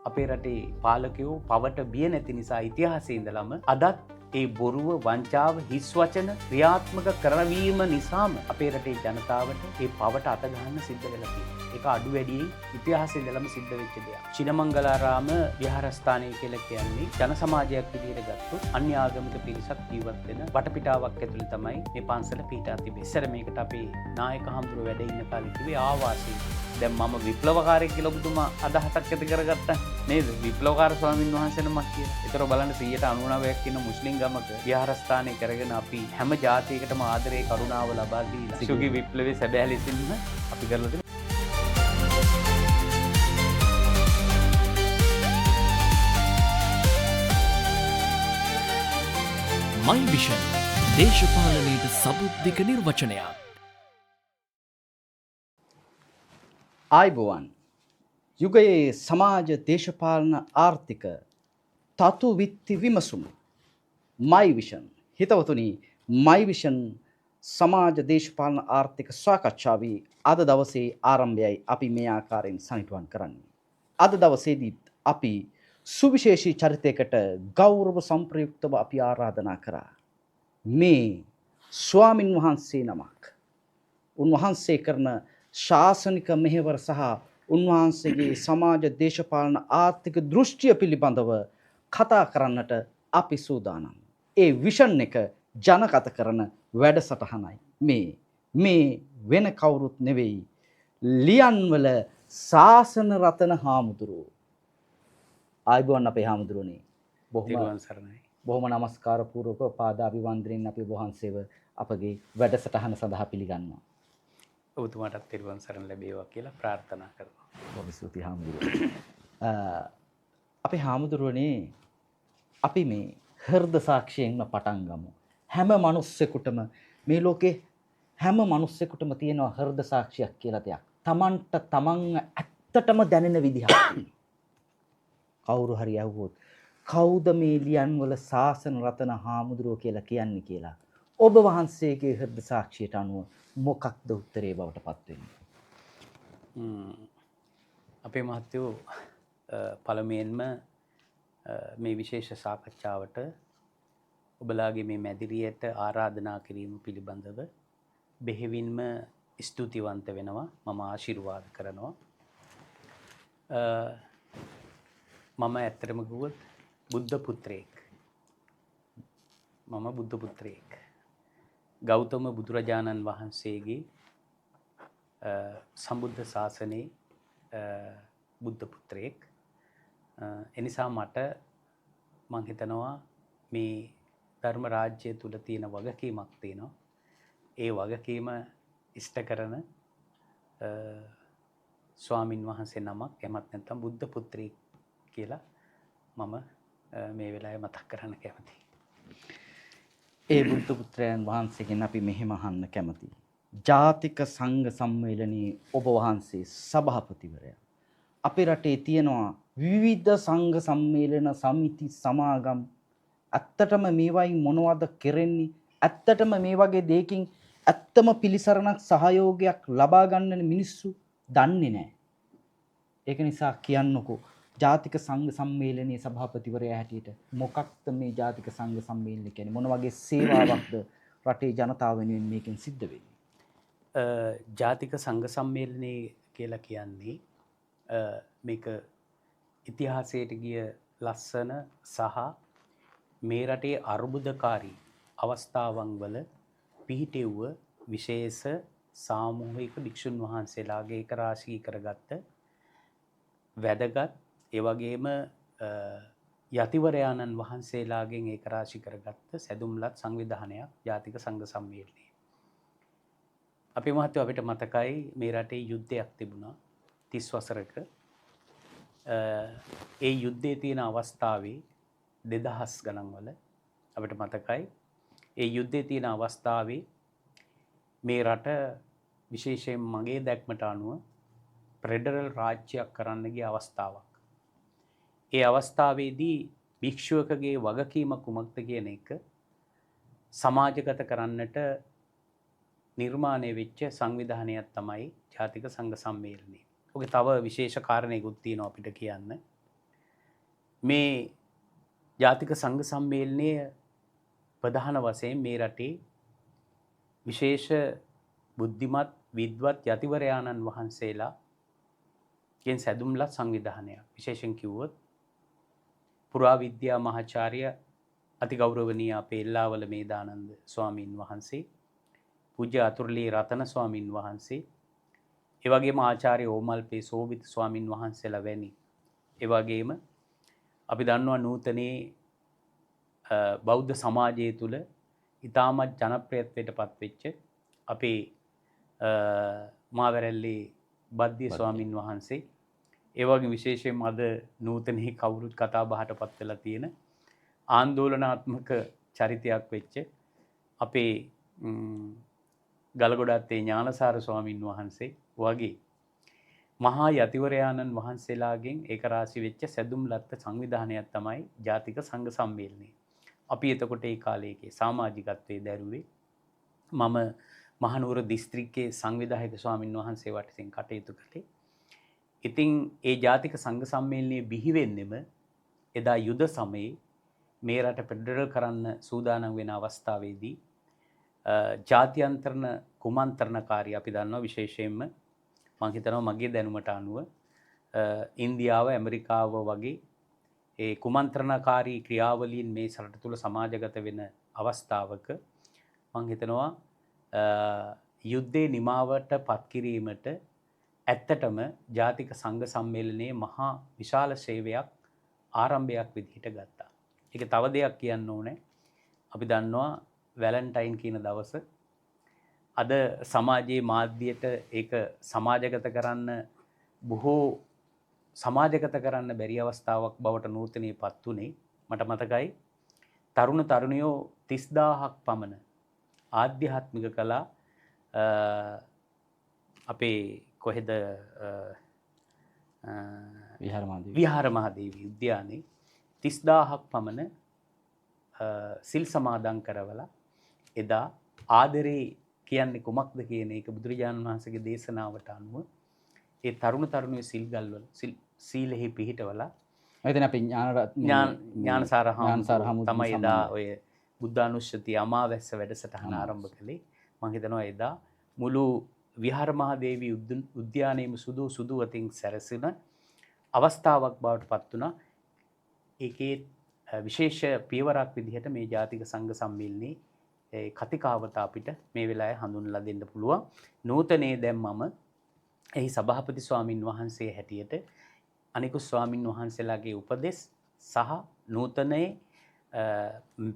අපේ රටේ පාලකයෝ පවට බිය නැති නිසා ඉතිහාසයේ ඉඳලම අදත් ඒ බොරුව වංචාව හිස් වචන ක්‍රියාත්මක කරවීම නිසාම අපේ රටේ ජනතාවට ඒ පවට අත ගන්න සිද්ධ වෙලා තියෙනවා. ඒක අඩු වැඩියෙන් ඉතිහාසයේ ඉඳලම සිද්ධ වෙච්ච දෙයක්. චිනමංගලාරාම විහාරස්ථානය කියලා කියන්නේ ජන සමාජයක් විදිහට ගත්තොත් අන්‍ය ආගමික පිරිසක් ජීවත් වෙන වටපිටාවක් ඇතුළේ තමයි මේ පන්සල පිහිටා තිබෙන්නේ. ඉස්සර මේකට අපේ නායක හඳුරු වැඩ ඉන්න කාලේ කිව්වේ ආවාසී. දැන් මම විප්ලවකාරයෙක් කියලා ඔබතුමා අදහසක් ඇති කරගත්තා නේද? විප්ලවකාර ස්වාමීන් වහන්සේ නමක් කියලා. ඒතර බලන්න 99%ක් ඉන්න මුස්ලිම් ගමක විහාරස්ථානය කරගෙන අපි හැම ජාතියකටම ආදරේ කරුණාව ලබා දීලා සුගී විප්ලවයේ සැබෑ ලෙසින්ම අපි කරලා තියෙනවා. මයි විෂන් දේශපාලනයට සබුද්ධික නිර්වචනයක්. ආයිබෝවන් යුගයේ සමාජ දේශපාලන ආර්ථික තතු විත්ති විමසුම මයි විෂන් හිතවතුනි මයි විෂන් සමාජ දේශපාලන ආර්ථික සාකච්ඡාවේ අද දවසේ ආරම්භයයි අපි මේ ආකාරයෙන් සනිටුවන් කරන්නේ. අද දවසේදීත් අපි සුවිශේෂී චරිතයකට ගෞරව සම්ප්‍රයුක්තව අපි ආරාධනා කරා. මේ ස්වාමින් වහන්සේ නමක් උන්වහන්සේ කරන ශාසනික මෙහෙවර සහ උන්වහන්සේගේ සමාජ දේශපාලන ආර්ථික දෘෂ්ටිය පිළිබඳව කතා කරන්නට අපි සූදානම්. ඒ විෂන් එක ජනගත කරන වැඩසටහනයි මේ වෙන කවුරුත් නෙවෙයි ලියන්වල ශාසන රතන හාමුදුරුවෝ. ආයිබෝන් අපේ හාමුදුරුවනේ. බොහොම නමස්කාර පූර්වක පාදාභිවන්දනයෙන් අපි වහන්සේව අපගේ වැඩසටහන සඳහා පිළිගන්නවා. ඔබතුමාටත් තෙරුවන් සරණ ලැබේවා කියලා ප්‍රාර්ථනා කරනවා. බොහොම ස්තුතියි හාමුදුරුවෝ. අපේ හාමුදුරුවනේ අපි මේ හෘද සාක්ෂියෙන්ම පටන් ගමු. හැම මිනිස්සෙකුටම මේ ලෝකේ හැම මිනිස්සෙකුටම තියෙනවා හෘද සාක්ෂියක් කියලා දෙයක්. තමන්ට තමන් ඇත්තටම දැනෙන විදිහක්. කවුරු හරි ඇහුවොත් කවුද මේ ලියන්වල ශාසන රතන හාමුදුරුවෝ කියලා කියන්නේ කියලා ඔබ වහන්සේගේ හෘද සාක්ෂියට අනුව මොකක්ද උත්තරේ බවට පත් වෙන්නේ? අපේ මහත්තයෝ පළමුවෙන්ම මේ විශේෂ සාකච්ඡාවට ඔබලාගේ මේ මැදිරියට ආරාධනා කිරීම පිළිබඳව බෙහෙවින්ම ස්තුතිවන්ත වෙනවා. මම ආශිර්වාද කරනවා. මම ඇත්තටම කිව්වොත් බුද්ධ පුත්‍රයෙක්. මම බුද්ධ පුත්‍රයෙක්. ගෞතම බුදුරජාණන් වහන්සේගේ සම්බුද්ධ ශාසනයේ බුද්ධ පුත්‍රයෙක්. එනිසා මට මං හිතනවා මේ ධර්ම රාජ්‍යය තුල තියෙන වගකීමක් තියෙනවා. ඒ වගකීම ඉෂ්ට කරන ස්වාමින් වහන්සේ නමක් එමත් නැත්නම් බුද්ධ පුත්‍රයෙක් කියලා මම මේ වෙලාවේ මතක් කරන්න කැමතියි. ඒ බුද්ධ පුත්‍රයන් වහන්සේගෙන් අපි මෙහෙම අහන්න කැමතියි. ජාතික සංඝ සම්මේලනයේ ඔබ වහන්සේ සභාපතිවරයා. අපේ රටේ තියෙනවා විවිධ සංඝ සම්මේලන සමිති සමාගම්. ඇත්තටම මේවයි මොනවද කරන්නේ? ඇත්තටම මේ වගේ දෙයකින් ඇත්තම පිළිසරණක් සහයෝගයක් ලබා ගන්න මිනිස්සු දන්නේ නැහැ. ඒක නිසා කියන්නකෝ ජාතික සංඝ සම්මේලනයේ සභාපතිවරයා හැටියට මොකක්ද මේ ජාතික සංඝ සම්මේලනය කියන්නේ? මොන වගේ සේවාවක්ද රටේ ජනතාව වෙනුවෙන් මේකෙන් සිද්ධ වෙන්නේ? ජාතික සංඝ සම්මේලනය කියලා කියන්නේ මේක ඉතිහාසයට ගිය ලස්සන සහ මේ රටේ අර්බුදකාරී අවස්ථාවන් වල පිහිටෙව්ව විශේෂ සාමූහික භික්ෂුන් වහන්සේලාගේ එක රාශී කරගත්ත වැදගත් ඒ වගේම යතිවරයාණන් වහන්සේලාගෙන් ඒක රාශී කරගත්ත සැදුම්ලත් සංවිධානයක් ජාතික සංඝ සම්මේලනය. අපේ මහත්තයෝ අපිට මතකයි මේ රටේ යුද්ධයක් තිබුණා 30 වසරක. ඒ යුද්ධයේ තියෙන අවස්ථාවේ 2000 ගණන් වල අපිට මතකයි ඒ යුද්ධයේ තියෙන අවස්ථාවේ මේ රට විශේෂයෙන් මගේ දැක්මට අනුව ෆෙඩරල් රාජ්‍යයක් කරන්න ගිය අවස්ථාවක්. ඒ අවස්ථාවේදී භික්ෂුවකගේ වගකීම කුමක්ද කියන එක සමාජගත කරන්නට නිර්මාණය වෙච්ච සංවිධානයක් තමයි ජාතික සංඝ සම්මේලනය. ඔගේ තව විශේෂ කාරණයකුත් තියෙනවා අපිට කියන්න. මේ ජාතික සංඝ සම්මේලනය ප්‍රධාන වශයෙන් මේ රටේ විශේෂ බුද්ධිමත් විද්වත් යතිවරයාණන් වහන්සේලා ගෙන් සැදුම්ලත් සංවිධානයක්. විශේෂයෙන් කිව්වොත් පුරාවිද්‍යා මහාචාර්ය අතිගෞරවනීය අපේ එල්ලාවල මේදානන්ද ස්වාමින් වහන්සේ, පූජ්‍ය අතුරුලේ රතන ස්වාමින් වහන්සේ, ඒ වගේම ආචාර්ය ඕමල්පේ සෝවිත ස්වාමින් වහන්සේලා වැනි, ඒ වගේම අපි දන්නවා නූතනයේ බෞද්ධ සමාජය තුළ ඉතාමත් ජනප්‍රියත්වයට පත්වෙච්ච අපේ මාවැරැල්ලේ බද්දිය ස්වාමින් වහන්සේ, ඒ වගේ විශේෂයෙන් අද නූතනයේ කවුරුත් කතා බහට පත් වෙලා තියෙන ආందోලනාත්මක චරිතයක් වෙච්ච අපේ ගලගොඩත්තේ ඥානසාර ස්වාමින් වහන්සේ වගේ මහා යතිවරයාණන් වහන්සේලාගෙන් ඒක රාශි වෙච්ච සැදුම් ලත්ත සංවිධානයක් තමයි ජාතික සංඝ සම්මේලනය. අපි එතකොට ඒ කාලයේ සමාජිකත්වයේ දැරුවේ මම මහනුවර දිස්ත්‍රික්කයේ සංවිධායක ස්වාමින් වහන්සේ වටසින් කටයුතු කළේ. ඉතින් ඒ ජාතික සංඝ සම්මේලනයේ බිහි වෙන්නෙම එදා යුද සමයේ මේ රට පෙඩරල් කරන්න සූදානම් වෙන අවස්ථාවේදී ජාත්‍යන්තරණ කුමන්ත්‍රණකාරී අපි දන්නවා විශේෂයෙන්ම මම හිතනවා මගේ දැනුමට අනුව ඉන්දියාව ඇමරිකාව වගේ ඒ කුමන්ත්‍රණකාරී ක්‍රියාවලීන් මේ රට තුළ සමාජගත වෙන අවස්ථාවක මම හිතනවා යුද්ධේ නිමාවට පත් කිරීමට ඇත්තටම ජාතික සංඝ සම්මේලනයේ මහා විශාල සේවයක් ආරම්භයක් විදිහට ගත්තා. ඒක තව දෙයක් කියන්න ඕනේ. අපි දන්නවා වැලන්ටයින් කියන දවස අද සමාජයේ මාධ්‍යයට ඒක සමාජගත කරන්න බොහෝ සමාජගත කරන්න බැරි අවස්ථාවක් බවට නූතනයේ පත් වුණේ. මට මතකයි තරුණ තරුණියෝ 30000ක් පමණ ආධ්‍යාත්මික කලා අපේ කොහෙද විහාර මහදේවී උද්‍යානයේ 30000ක් පමණ සිල් සමාදන් කරවලා එදා ආදරේ කියන්නේ කුමක්ද කියන එක බුදුරජාණන් වහන්සේගේ දේශනාවට අනුව ඒ තරුණ තරුණියෝ සිල් ගල්වල සීලෙහි පිහිටවලා එතන අපි ඥානසාර හාමුදුරුවෝ තමයි එදා ඔය බුද්ධානුස්සතිය අමාවැස්ස වැඩසටහන ආරම්භ කළේ. මම හිතනවා එදා මුළු විහාර මහදේවී උද්‍යානයේම සුදු වතින් සැරසෙන අවස්ථාවක් බවට පත් වුණා. ඒකේ විශේෂ පියවරක් විදිහට මේ ජාතික සංඝ සම්මේලනයේ කතිකාවත අපිට මේ වෙලාවේ හඳුන්වලා දෙන්න පුළුවන්. නූතනයේ දැන් මම එහි සභාපති ස්වාමින් වහන්සේ හැටියට අනිකුත් ස්වාමින් වහන්සේලාගේ උපදෙස් සහ නූතනයේ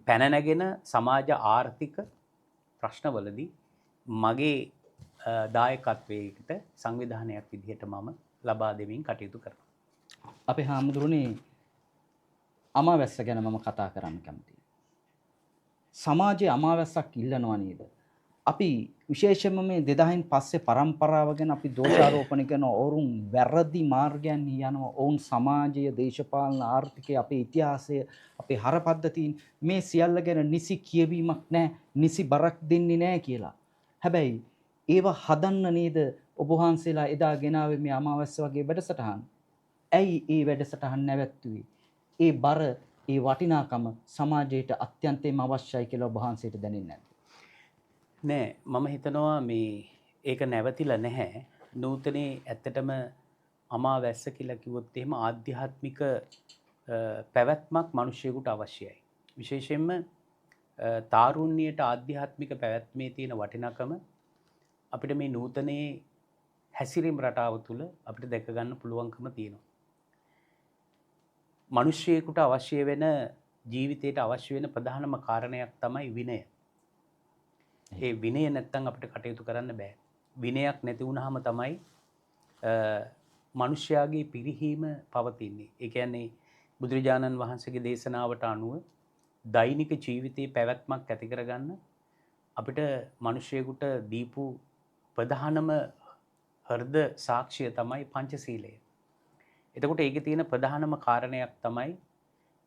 පැන නැගෙන සමාජ ආර්ථික ප්‍රශ්නවලදී මගේ දායකත්වයකට සංවිධානයක් විදිහට මම ලබා දෙමින් කටයුතු කරනවා. අපේ හාමුදුරනේ අමාවැස්ස ගැන මම කතා කරන්න කැමතියි. සමාජයේ අමාවැස්සක් ඉල්ලනවා නේද? අපි විශේෂයෙන්ම මේ 2000න් පස්සේ පරම්පරාව ගැන අපි දෝෂාරෝපණය කරන ඔවුන් වැරදි මාර්ගයන් යනවා. ඔවුන් සමාජය, දේශපාලන, ආර්ථිකය, අපේ ඉතිහාසය, අපේ හරපද්ධතීන් මේ සියල්ල ගැන නිසි කියවීමක් නැහැ, නිසි බරක් දෙන්නේ නැහැ කියලා. හැබැයි ඒව හදන්න නේද ඔබ වහන්සේලා එදා ගෙනාවේ මේ අමාවැස්ස වගේ වැඩසටහන්. ඇයි ඒ වැඩසටහන් නැවැත්තුවේ? ඒ බර, ඒ වටිනාකම සමාජයට අත්‍යන්තයෙන්ම අවශ්‍යයි කියලා ඔබ වහන්සේට දැනෙන්නේ නැද්ද? නෑ, මම හිතනවා මේ ඒක නැවතිලා නැහැ. නූතනයේ ඇත්තටම අමාවැස්ස කියලා කිව්වොත් එහෙම ආධ්‍යාත්මික පැවැත්මක් මිනිසියෙකුට අවශ්‍යයි. විශේෂයෙන්ම තාරුණ්‍යයට ආධ්‍යාත්මික පැවැත්මේ තියෙන වටිනාකම අපිට මේ නූතනයේ හැසිරීම් රටාව තුළ අපිට දැක ගන්න පුළුවන්කම තියෙනවා. මිනිසියෙකුට අවශ්‍ය වෙන ජීවිතයට අවශ්‍ය වෙන ප්‍රධානම කාරණයක් තමයි විනය. ඒ විනය නැත්තම් අපිට කටයුතු කරන්න බෑ. විනයක් නැති වුනහම තමයි මිනිස්යාගේ පිරිහීම පවතින්නේ. ඒ කියන්නේ බුදුරජාණන් වහන්සේගේ දේශනාවට අනුව දෛනික ජීවිතයේ පැවැත්මක් ඇති කරගන්න අපිට මිනිසියෙකුට දීපු ප්‍රධානම හෘද සාක්ෂිය තමයි පංචශීලය. එතකොට ඒකේ තියෙන ප්‍රධානම කාරණයක් තමයි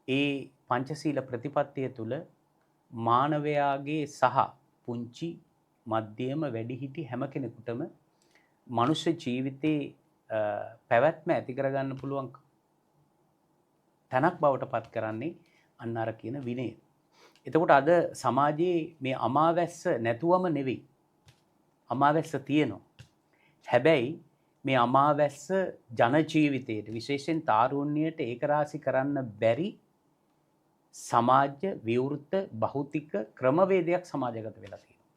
ඒ පංචශීල ප්‍රතිපත්තිය තුළ මානවයාගේ සහ පුංචි මධ්‍යම වැඩිහිටි හැම කෙනෙකුටම මනුෂ්‍ය ජීවිතේ පැවැත්ම ඇති කරගන්න පුළුවන් තැනක් බවට පත් කරන්නේ අන්න අර කියන විනය. එතකොට අද සමාජයේ මේ අමාවැස්ස නැතුවම නෙවෙයි. අමාවැස්ස තියෙනවා. හැබැයි මේ අමාවැස්ස ජන ජීවිතයට විශේෂයෙන් තාරුණ්‍යයට ඒකරාශි කරන්න බැරි සමාජ විවෘත භෞතික ක්‍රමවේදයක් සමාජගත වෙලා තියෙනවා.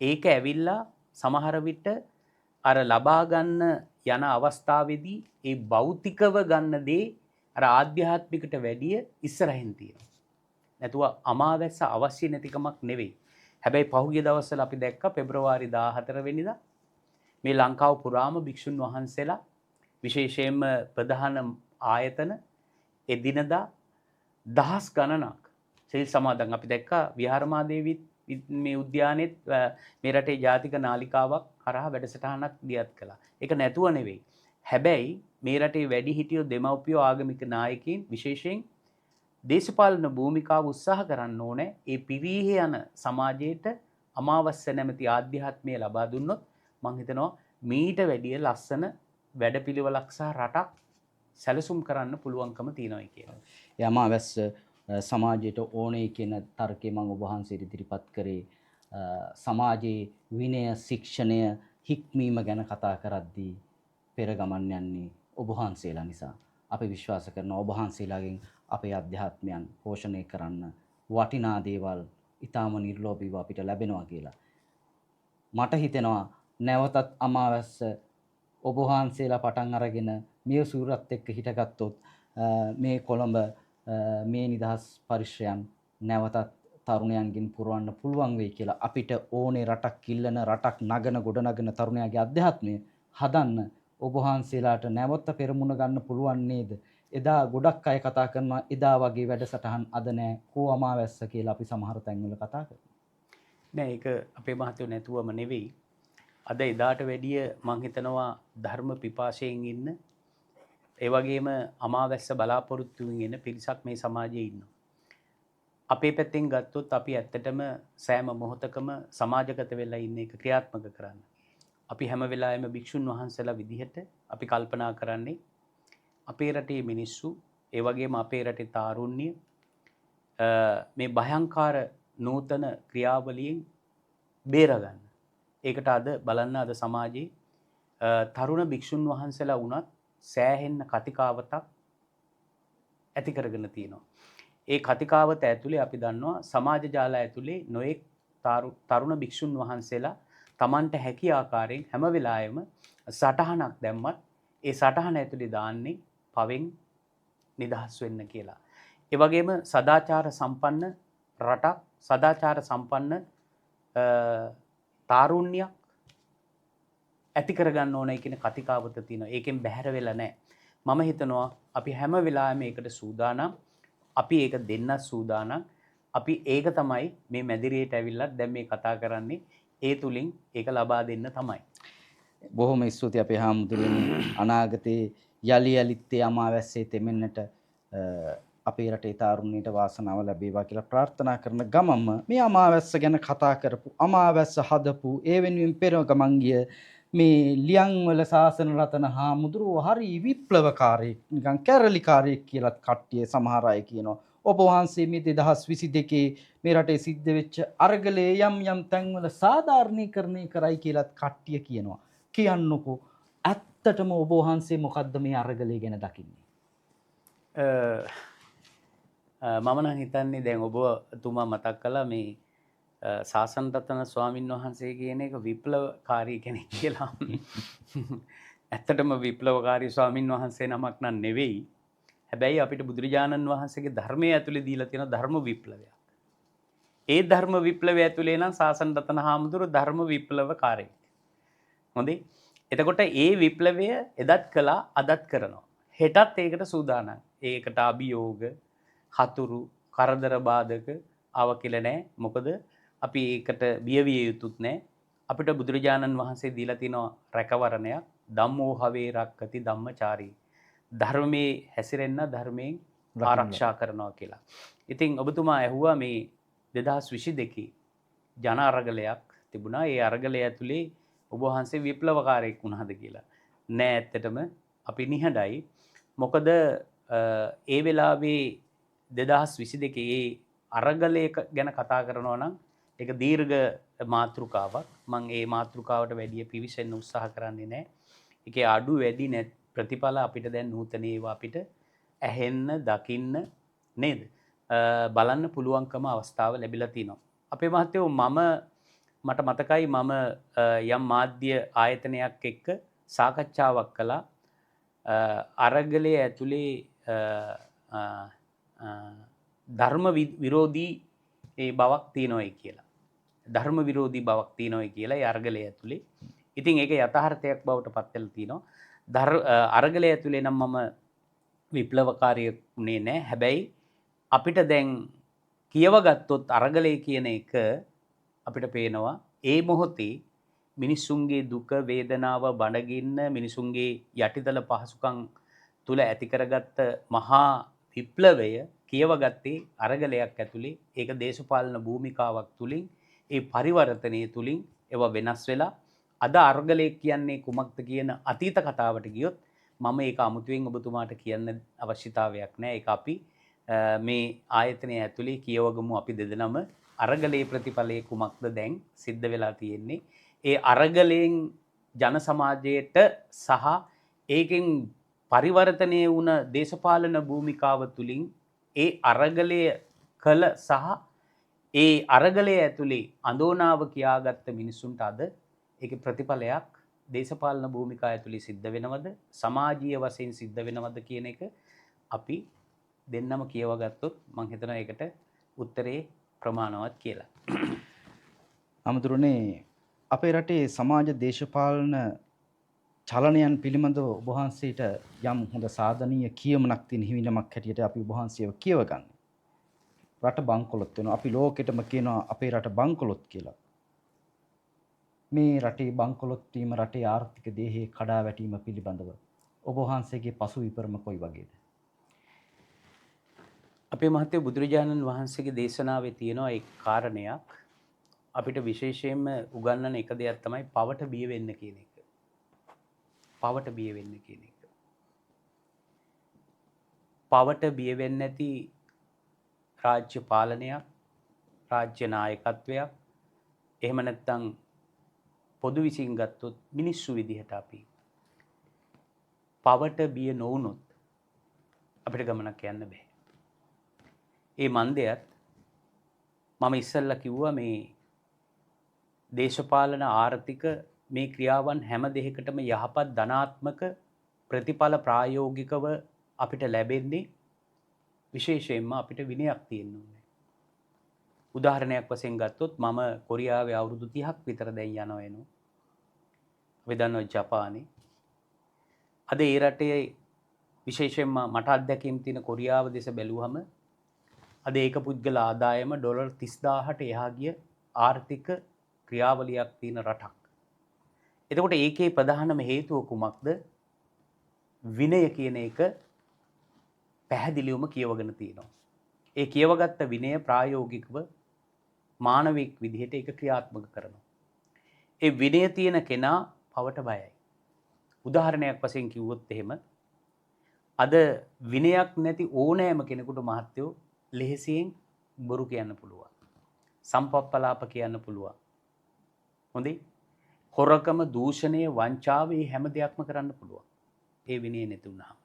ඒක ඇවිල්ලා සමහර විට අර ලබා ගන්න යන අවස්ථාවේදී ඒ භෞතිකව ගන්න දේ අර ආධ්‍යාත්මිකට වැඩිය ඉස්සරහින් තියෙනවා. නැතුව අමාවැස්ස අවශ්‍ය නැතිකමක් නෙවෙයි. හැබැයි පහුගිය දවස්වල අපි දැක්කා පෙබරවාරි 14 වෙනිදා මේ ලංකාව පුරාම භික්ෂුන් වහන්සේලා විශේෂයෙන්ම ප්‍රධාන ආයතන එදිනදා දහස් ගණනක් සිල් සමාදන් අපි දැක්කා විහාරමාදේවිත් මේ උද්‍යානෙත් මේ රටේ ජාතික නාලිකාවක් හරහා වැඩසටහනක් දියත් කළා. ඒක නැතුව නෙවෙයි. හැබැයි මේ රටේ වැඩිහිටියෝ දෙමව්පියෝ ආගමික නායකයින් විශේෂයෙන් දේශපාලන භූමිකාව උත්සාහ කරන්න ඕනේ ඒ පිරිහි යන සමාජයට අමාවස්‍ය නැමැති ආධ්‍යාත්මය ලබා දුන්නොත් මං හිතනවා මීට වැඩිය ලස්සන වැඩපිළිවෙලක් සහ රටක් සැලසුම් කරන්න පුළුවන්කම තියෙනවා කියලා. ඒ අමාවැස්ස සමාජයට ඕනේ කියන තර්කය මම ඔබ වහන්සේට ඉදිරිපත් කරේ සමාජයේ විනය ශික්ෂණය හික්මීම ගැන කතා කරද්දී පෙර ගමන් යන්නේ ඔබ වහන්සේලා නිසා. අපි විශ්වාස කරනවා ඔබ වහන්සේලාගෙන් අපේ අධ්‍යාත්මයන් පෝෂණය කරන්න වටිනා දේවල් ඊටාම නිර්ලෝභීව අපිට ලැබෙනවා කියලා. මට හිතෙනවා නැවතත් අමාවැස්ස ඔබ වහන්සේලා පටන් අරගෙන මේ සූරත් එක්ක හිටගත්තොත් මේ කොළඹ මේ නිදහස් පරිශ්‍රයන් නැවතත් තරුණයන්ගෙන් පුරවන්න පුළුවන් වෙයි කියලා අපිට ඕනේ රටක් කිල්ලන රටක් නගන ගොඩනගන තරුණයාගේ අධ්‍යාත්මය හදන්න ඔබ වහන්සේලාට නැවත පෙරමුණ ගන්න පුළුවන් නේද? එදා ගොඩක් අය කතා කරනවා එදා වගේ වැඩසටහන් අද නැහැ කෝ අමාවැස්ස කියලා අපි සමහර තැන්වල කතා කරනවා. නෑ ඒක අපේ මහත්තයෝ නැතුවම නෙවෙයි. අද එදාට වැඩිය මං හිතනවා ධර්ම පිපාසයෙන් ඉන්න ඒ වගේම අමාවැස්ස බලාපොරොත්තුවෙන් ඉන්න පිරිසක් මේ සමාජයේ ඉන්නවා. අපේ පැත්තෙන් ගත්තොත් අපි ඇත්තටම සෑම මොහොතකම සමාජගත වෙලා ඉන්න එක ක්‍රියාත්මක කරන්න. අපි හැම වෙලාවෙම භික්ෂුන් වහන්සේලා විදිහට අපි කල්පනා කරන්නේ අපේ රටේ මිනිස්සු ඒ වගේම අපේ රටේ තාරුණ්‍ය මේ භයංකාර නූතන ක්‍රියාවලියෙන් බේරගන්න. ඒකට අද බලන්න අද සමාජයේ තරුණ භික්ෂුන් වහන්සේලා වුණත් සෑහෙන්න කතිකාවතක් ඇති කරගෙන තියෙනවා. ඒ කතිකාවත ඇතුලේ අපි දන්නවා සමාජ ජාල ඇතුලේ නොඑක් තරුණ භික්ෂුන් වහන්සේලා Tamanට හැකි ආකාරයෙන් හැම වෙලාවෙම සටහනක් දැම්මත් ඒ සටහන ඇතුලේ දාන්නේ පවෙන් නිදහස් වෙන්න කියලා. ඒ වගේම සදාචාර සම්පන්න රටක් සදාචාර සම්පන්න තාරුණ්‍යයක් ඇති කරගන්න ඕනේ කියන කතිකාවත තියෙනවා. ඒකෙන් බැහැර වෙලා නැහැ. මම හිතනවා අපි හැම වෙලාවෙම ඒකට සූදානම්. අපි ඒක දෙන්න සූදානම්. අපි ඒක තමයි මේ මැදිරියට ඇවිල්ලා දැන් මේ කතා කරන්නේ. ඒ තුලින් ඒක ලබා දෙන්න තමයි. බොහොම ස්තුතියි අපේ හාමුදුරුවනි. අනාගතේ යලි යලිත් අමාවැස්සේ තෙමෙන්නට අපේ රටේ තාරුණ්‍යයට වාසනාව ලැබේවා කියලා ප්‍රාර්ථනා කරන ගමම්ම මේ අමාවැස්ස ගැන කතා කරපු අමාවැස්ස හදපු ඒ වෙනුවෙන් පෙර ගමන් ගිය මේ ලියන් වල සාසන රතන හාමුදුරුවෝ හරි විප්ලවකාරයෙක් නිකන් කැරලිකාරයෙක් කියලා කට්ටිය සමහර අය කියනවා. ඔබ වහන්සේ මේ 2022 මේ රටේ සිද්ධ වෙච්ච අරගලයේ යම් යම් තැන්වල සාධාරණීකරණය කරයි කියලාත් කට්ටිය කියනවා. කියන්නකෝ ඇත්තටම ඔබ වහන්සේ මොකද්ද මේ අරගලය ගැන දකින්නේ? මම නම් හිතන්නේ දැන් ඔබතුමා මතක් කළා මේ සාසන රතන ස්වාමින් වහන්සේ කියන එක විප්ලවකාරී කෙනෙක් කියලා. ඇත්තටම විප්ලවකාරී ස්වාමින් වහන්සේ නමක් නම් නෙවෙයි. හැබැයි අපිට බුදුරජාණන් වහන්සේගේ ධර්මයේ ඇතුලේ දීලා තියෙන ධර්ම විප්ලවයක්. ඒ ධර්ම විප්ලවය ඇතුලේ නම් සාසන රතන හාමුදුරුවෝ ධර්ම විප්ලවකාරයෙක්. හොඳේ. එතකොට ඒ විප්ලවය එදත් කළා අදත් කරනවා. හෙටත් ඒකට සූදානම්. ඒකට අභියෝග, හතුරු, කරදර බාධක ආව කියලා නෑ. මොකද අපි ඒකට බියවිය යුතුත් නෑ. අපිට බුදුරජාණන් වහන්සේ දීලා තිනවා රැකවරණයක් ධම්මෝ හවේ රක්කති ධම්මචාරී. ධර්මයේ හැසිරෙන්න ධර්මයෙන් ආරක්ෂා කරනවා කියලා. ඉතින් ඔබතුමා ඇහුවා මේ 2022 ජන අරගලයක් තිබුණා. ඒ අරගලය ඇතුලේ ඔබ වහන්සේ විප්ලවකාරයෙක් වුණාද කියලා. නෑ ඇත්තටම අපි නිහඬයි. මොකද ඒ වෙලාවේ 2022 ඒ අරගලයක ගැන කතා කරනවා නම් ඒක දීර්ඝ මාතෘකාවක්. මම ඒ මාතෘකාවට වැඩි පිවිසෙන්න උත්සාහ කරන්නේ නැහැ. ඒකේ අඩු වැඩි නැත් ප්‍රතිඵල අපිට දැන් නූතන ඒවා අපිට ඇහෙන්න දකින්න නේද? බලන්න පුළුවන්කම අවස්ථාව ලැබිලා තිනවා. අපේ මහත්තයෝ මට මතකයි මම යම් මාධ්‍ය ආයතනයක් එක්ක සාකච්ඡාවක් කළා අරගලයේ ඇතුලේ ධර්ම විරෝධී බවක් තියෙනවයි කියලා. ධර්ම විරෝධී බවක් තියෙනවයි කියලා ඒ අරගලය ඇතුලේ. ඉතින් ඒක යථාර්ථයක් බවට පත් වෙලා තිනවා. අරගලය ඇතුලේ නම් මම විප්ලවකාරියෙක් උනේ නැහැ. හැබැයි අපිට දැන් කියව ගත්තොත් අරගලය කියන එක අපිට පේනවා ඒ මොහොතේ මිනිසුන්ගේ දුක වේදනාව බඩගින්න මිනිසුන්ගේ යටිතල පහසුකම් තුල ඇති කරගත්ත මහා විප්ලවය කියවගත්තේ අරගලයක් ඇතුලේ. ඒක දේශපාලන භූමිකාවක් තුලින් ඒ පරිවර්තනය තුලින් ඒවා වෙනස් වෙලා අද අරගලය කියන්නේ කුමක්ද කියන අතීත කතාවට ගියොත් මම ඒක අමුතුවෙන් ඔබතුමාට කියන්න අවශ්‍යතාවයක් නැහැ. ඒක අපි මේ ආයතනය ඇතුලේ කියවගමු අපි දෙදෙනම අරගලයේ ප්‍රතිඵලයේ කුමක්ද දැන් සිද්ධ වෙලා තියෙන්නේ. ඒ අරගලයෙන් ජන සමාජයට සහ ඒකෙන් පරිවර්තනය වුණ දේශපාලන භූමිකාව තුලින් ඒ අරගලය කළ සහ ඒ අරගලය ඇතුලේ අඳෝනාව කියාගත්ත මිනිසුන්ට අද ඒකේ ප්‍රතිඵලයක් දේශපාලන භූමිකාව ඇතුලේ සිද්ධ වෙනවද සමාජීය වශයෙන් සිද්ධ වෙනවද කියන එක අපි දෙන්නම කියවගත්තොත් මම හිතනවා ඒකට උත්තරේ ප්‍රමාණවත් කියලා. අමුතුරුනේ අපේ රටේ සමාජ දේශපාලන චලනයන් පිළිබඳව ඔබ වහන්සේට යම් හොඳ සාධනීය කියමනක් තියෙන හිමිනමක් හැටියට අපි ඔබ වහන්සේව කියවගන්න. රට බංකොලොත් වෙනවා. අපි ලෝකෙටම කියනවා අපේ රට බංකොලොත් කියලා. මේ රටේ බංකොලොත් වීම රටේ ආර්ථික දේහයේ කඩා වැටීම පිළිබඳව ඔබ වහන්සේගේ පසු විපරම කොයි වගේද? අපේ මහත්තයෝ බුදුරජාණන් වහන්සේගේ දේශනාවේ තියෙනවා ඒ කාරණයක් අපිට විශේෂයෙන්ම උගන්වන එක දෙයක් තමයි පවට බිය වෙන්න කියන එක. පවට බිය වෙන්න කියන එක. පවට බිය වෙන්නේ නැති රාජ්‍ය පාලනයක්, රාජ්‍ය නායකත්වයක්, එහෙම නැත්නම් පොදු විසින් ගත්තොත් මිනිස්සු විදිහට අපි පවට බිය නොවුනොත් අපිට ගමනක් යන්න බෑ. ඒ මන්දයත් මම ඉස්සෙල්ලා කිව්වා මේ දේශපාලන ආර්ථික මේ ක්‍රියාවන් හැම දෙයකටම යහපත් ධනාත්මක ප්‍රතිඵල ප්‍රායෝගිකව අපිට ලැබෙන්නේ විශේෂයෙන්ම අපිට විනයක් තියෙන්න ඕනේ. උදාහරණයක් වශයෙන් ගත්තොත් මම කොරියාවේ අවුරුදු 30ක් විතර දැන් යනවා එනවා. අපි දන්නවා ජපානේ. අද ඒ රටේ විශේෂයෙන්ම මට අත්දැකීම් තියෙන කොරියාව දෙස බැලුවම අද ඒක පුද්ගල ආදායම ඩොලර් 30000ට එහා ගිය ආර්ථික ක්‍රියාවලියක් තියෙන රටක්. එතකොට ඒකේ ප්‍රධානම හේතුව කුමක්ද? විනය කියන එක පැහැදිලිවම කියවගෙන තියෙනවා. ඒ කියවගත්ත විනය ප්‍රායෝගිකව මානවික විදිහට ඒක ක්‍රියාත්මක කරනවා. ඒ විනය තියෙන කෙනා පවට බයයි. උදාහරණයක් වශයෙන් කිව්වොත් එහෙම අද විනයක් නැති ඕනෑම කෙනෙකුට මහත්තයෝ ලෙහෙසියෙන් බොරු කියන්න පුළුවන්. සම්පප්පලාප කියන්න පුළුවන්. හොඳයි. හොරකම, දූෂණය, වංචාව මේ හැම දෙයක්ම කරන්න පුළුවන්. ඒ විනය නැති වුණාම.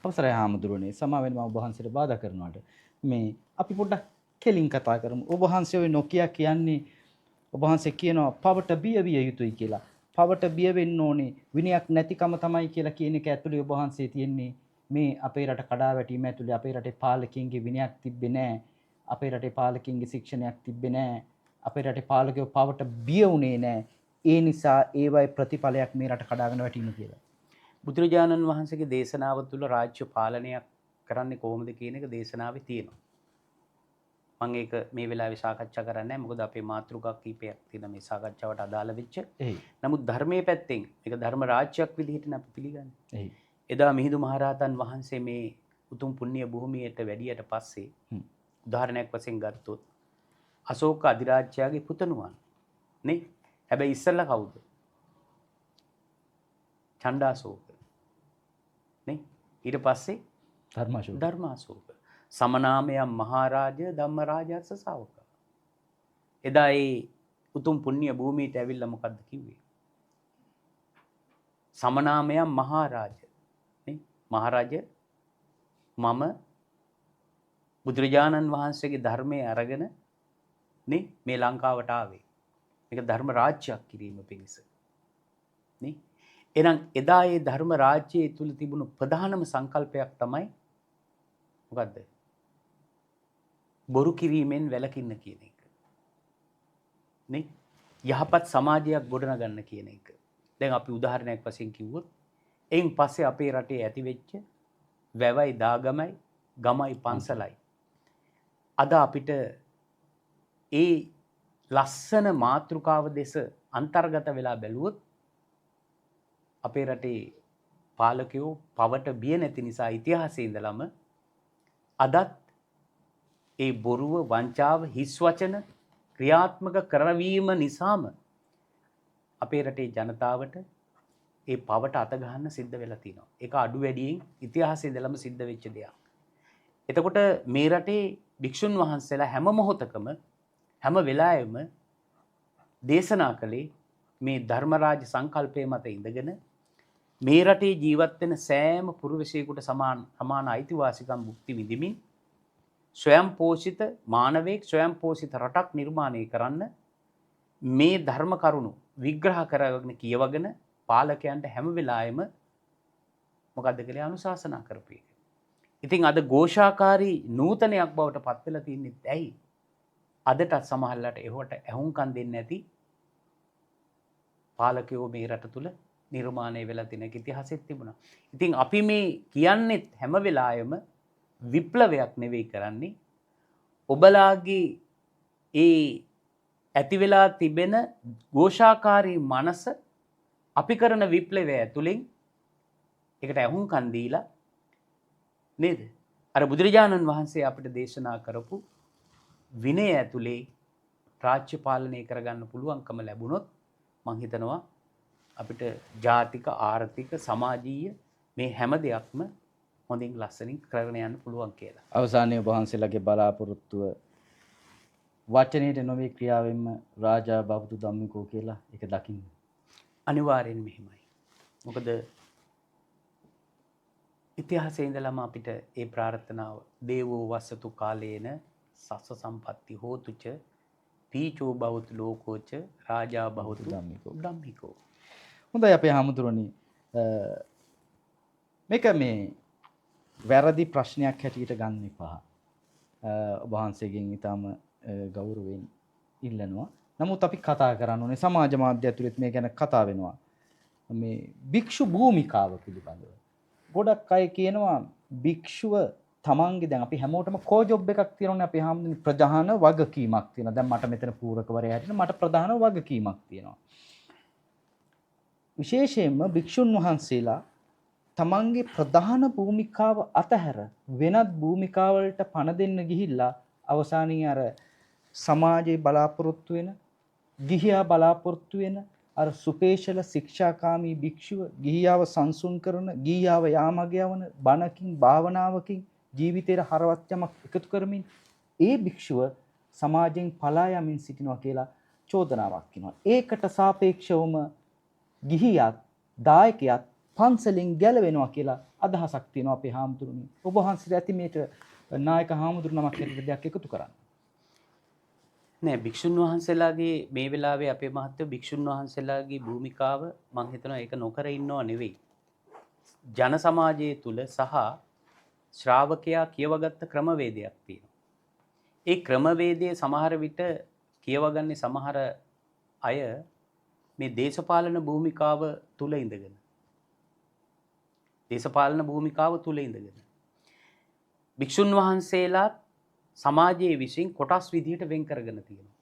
අවසරයි හාමුදුරනේ සමාවෙන්න මම ඔබ වහන්සේට බාධා කරනවාට මේ අපි පොඩ්ඩක් කෙලින් කතා කරමු. ඔබ වහන්සේ ඔය නොකිය කියන්නේ ඔබ වහන්සේ කියනවා පවට බිය යුතුයි කියලා. පවට බිය වෙන්න ඕනේ විනයක් නැතිකම තමයි කියලා කියන එක ඇතුලේ ඔබ වහන්සේ තියන්නේ මේ අපේ රට කඩා වැටීම ඇතුලේ අපේ රටේ පාලකයන්ගේ විනයක් තිබ්බේ නැහැ. අපේ රටේ පාලකයන්ගේ ශික්ෂණයක් තිබ්බේ නැහැ. අපේ රටේ පාලකයෝ පවට බිය වුණේ නැහැ. ඒ නිසා ඒවයි ප්‍රතිඵලයක් මේ රට කඩාගෙන වැටීම කියලා. බුදුරජාණන් වහන්සේගේ දේශනාව තුළ රාජ්‍ය පාලනයක් කරන්නේ කොහොමද කියන එක දේශනාවේ තියෙනවා. මම ඒක මේ වෙලාවේ සාකච්ඡා කරන්නේ නැහැ. මොකද අපේ මාතෘකා කීපයක් තියෙන මේ සාකච්ඡාවට අදාළ වෙච්ච. නමුත් ධර්මයේ පැත්තෙන් මේක ධර්ම රාජ්‍යයක් විදිහට අපි පිළිගන්නේ. එදා මිහිඳු මහරහතන් වහන්සේ මේ උතුම් පුණ්‍ය භූමියට වැඩියට පස්සේ උදාහරණයක් වශයෙන් ගත්තොත් අශෝක අධිරාජ්‍යයාගේ පුතණුවන් නේ. හැබැයි ඉස්සෙල්ලා කවුද? චණ්ඩාශෝක නේ. ඊට පස්සේ ධර්මාශෝක සමනාමයන් මහරජ ධම්මරාජස්ස ශාවක. එදා ඒ උතුම් පුණ්‍ය භූමියට ඇවිල්ලා මොකද්ද කිව්වේ? සමනාමයන් මහරජ නේ මහරජ මම බුදුරජාණන් වහන්සේගේ ධර්මයේ අරගෙන නේ මේ ලංකාවට ආවේ. මේක ධර්ම රාජ්‍යයක් කිරීම පිණිස. නේ එහෙනම් එදා ඒ ධර්ම රාජ්‍යය තුල තිබුණු ප්‍රධානම සංකල්පයක් තමයි මොකද්ද? බොරු කිරීමෙන් වැළකින්න කියන එක. නේ යහපත් සමාජයක් ගොඩනගන්න කියන එක. දැන් අපි උදාහරණයක් වශයෙන් කිව්වොත් එයින් පස්සේ අපේ රටේ ඇති වෙච්ච වැවයි දාගමයි ගමයි පන්සලයි අද අපිට ඒ ලස්සන මාතෘකාව දෙස අන්තර්ගත වෙලා බැලුවොත් අපේ රටේ පාලකයෝ පවට බිය නැති නිසා ඉතිහාසයේ ඉඳලම අදත් ඒ බොරුව වංචාව හිස් වචන ක්‍රියාත්මක කරවීම නිසාම අපේ රටේ ජනතාවට ඒ පවට අත ගන්න සිද්ධ වෙලා තියෙනවා. ඒක අඩු වැඩියෙන් ඉතිහාසයේ ඉඳලම සිද්ධ වෙච්ච දෙයක්. එතකොට මේ රටේ භික්ෂුන් වහන්සේලා හැම මොහොතකම හැම වෙලාවෙම දේශනා කළේ මේ ධර්මරාජ සංකල්පයේ මත ඉඳගෙන මේ රටේ ජීවත් වෙන සෑම පුරුෂයෙකුට සමාන අයිතිවාසිකම් භුක්ති විඳිමින් ස්වයං පෝෂිත මානවයෙක් ස්වයං පෝෂිත රටක් නිර්මාණය කරන්න මේ ධර්ම කරුණු විග්‍රහ කරගෙන කියවගෙන පාලකයන්ට හැම වෙලාවෙම මොකද්ද කියලා අනුශාසනා කරපු එක. ඉතින් අද ഘോഷාකාරී නූතනයක් බවට පත් වෙලා තින්නේ ඇයි? අදටත් සමහරලාට ඒවට ඇහුම්කන් දෙන්නේ නැති පාලකයෝ මේ රට තුල නිර්මාණය වෙලා තියෙන ඉතිහාසෙත් තිබුණා. ඉතින් අපි මේ කියන්නේ හැම වෙලාවෙම විප්ලවයක් නෙවෙයි කරන්නේ. ඔබලාගේ ඒ ඇති වෙලා තිබෙන ഘോഷාකාරී මනස අපි කරන විප්ලවය ඇතුලෙන් ඒකට ඇහුම්කන් දීලා නේද? අර බුදුරජාණන් වහන්සේ අපිට දේශනා කරපු විනය ඇතුලේ රාජ්‍ය පාලනය කරගන්න පුළුවන්කම ලැබුණොත් මං හිතනවා අපිට ජාතික ආර්ථික සමාජීය මේ හැම දෙයක්ම හොඳින් ලස්සනින් කරගෙන යන්න පුළුවන් කියලා. අවසානයේ වහන්සේලාගේ බලාපොරොත්තුව වචනයේ නොවේ ක්‍රියාවෙන්ම රාජා බවතු ධම්මිකෝ කියලා ඒක දකින්න. අනිවාර්යෙන් මෙහෙමයි. මොකද ඉතිහාසයේ ඉඳලම අපිට ඒ ප්‍රාර්ථනාව දේවෝ වස්සතු කාලේන සස්ස සම්පatti හෝතුච පීචෝ බවතු ලෝකෝච රාජා බවතු ධම්මිකෝ. හොඳයි අපේ හාමුදුරනේ මේක මේ වැරදි ප්‍රශ්නයක් හැටියට ගන්න එපා. ඔබ වහන්සේගෙන් ඊටම ගෞරවයෙන් ඉල්ලනවා. නමුත් අපි කතා කරන්න ඕනේ සමාජ මාධ්‍ය ඇතුළත් මේ ගැන කතා වෙනවා. මේ භික්ෂු භූමිකාව පිළිබඳව. ගොඩක් අය කියනවා භික්ෂුව තමන්ගේ දැන් අපි හැමෝටම කෝ ජොබ් එකක් තියෙනවනේ අපි හැමෝටම ප්‍රධාන වගකීමක් තියෙනවා. දැන් මට මෙතන පූරකවරයා හැටියට මට ප්‍රධාන වගකීමක් තියෙනවා. විශේෂයෙන්ම භික්ෂුන් වහන්සේලා තමන්ගේ ප්‍රධාන භූමිකාව අතහැර වෙනත් භූමිකාවලට පණ දෙන්න ගිහිල්ලා අවසානයේ අර සමාජයේ බලාපොරොත්තු වෙන ගිහියා බලාපොරොත්තු වෙන අර සුපේශල ශික්ෂාකාමී භික්ෂුව ගිහියාව සංසුන් කරන ගිහියාව යාමග යවන බණකින් භාවනාවකින් ජීවිතේට හරවත් යමක් එකතු කරමින් ඒ භික්ෂුව සමාජයෙන් පලා යමින් සිටිනවා කියලා චෝදනාවක් කියනවා. ඒකට සාපේක්ෂවම ගිහියත් දායකයත් පන්සලෙන් ගැලවෙනවා කියලා අදහසක් තියෙනවා අපේ හාමුදුරුවනේ. ඔබ වහන්සේට ඇති මේට නායක හාමුදුරු නමක් හැටියට දෙයක් එකතු කරන්න. නෑ භික්ෂුන් වහන්සේලාගේ මේ වෙලාවේ අපේ මහත්වෝ භික්ෂුන් වහන්සේලාගේ භූමිකාව මම හිතනවා ඒක නොකර ඉන්නව නෙවෙයි. ජන සමාජයේ තුල සහ ශ්‍රාවකයා කියවගත්ත ක්‍රමවේදයක් තියෙනවා. ඒ ක්‍රමවේදයේ සමහර විට කියවගන්නේ සමහර අය මේ දේශපාලන භූමිකාව තුල ඉඳගෙන. දේශපාලන භූමිකාව තුල ඉඳගෙන. භික්ෂුන් වහන්සේලා සමාජයේ විසින් කොටස් විදිහට වෙන් කරගෙන තියෙනවා.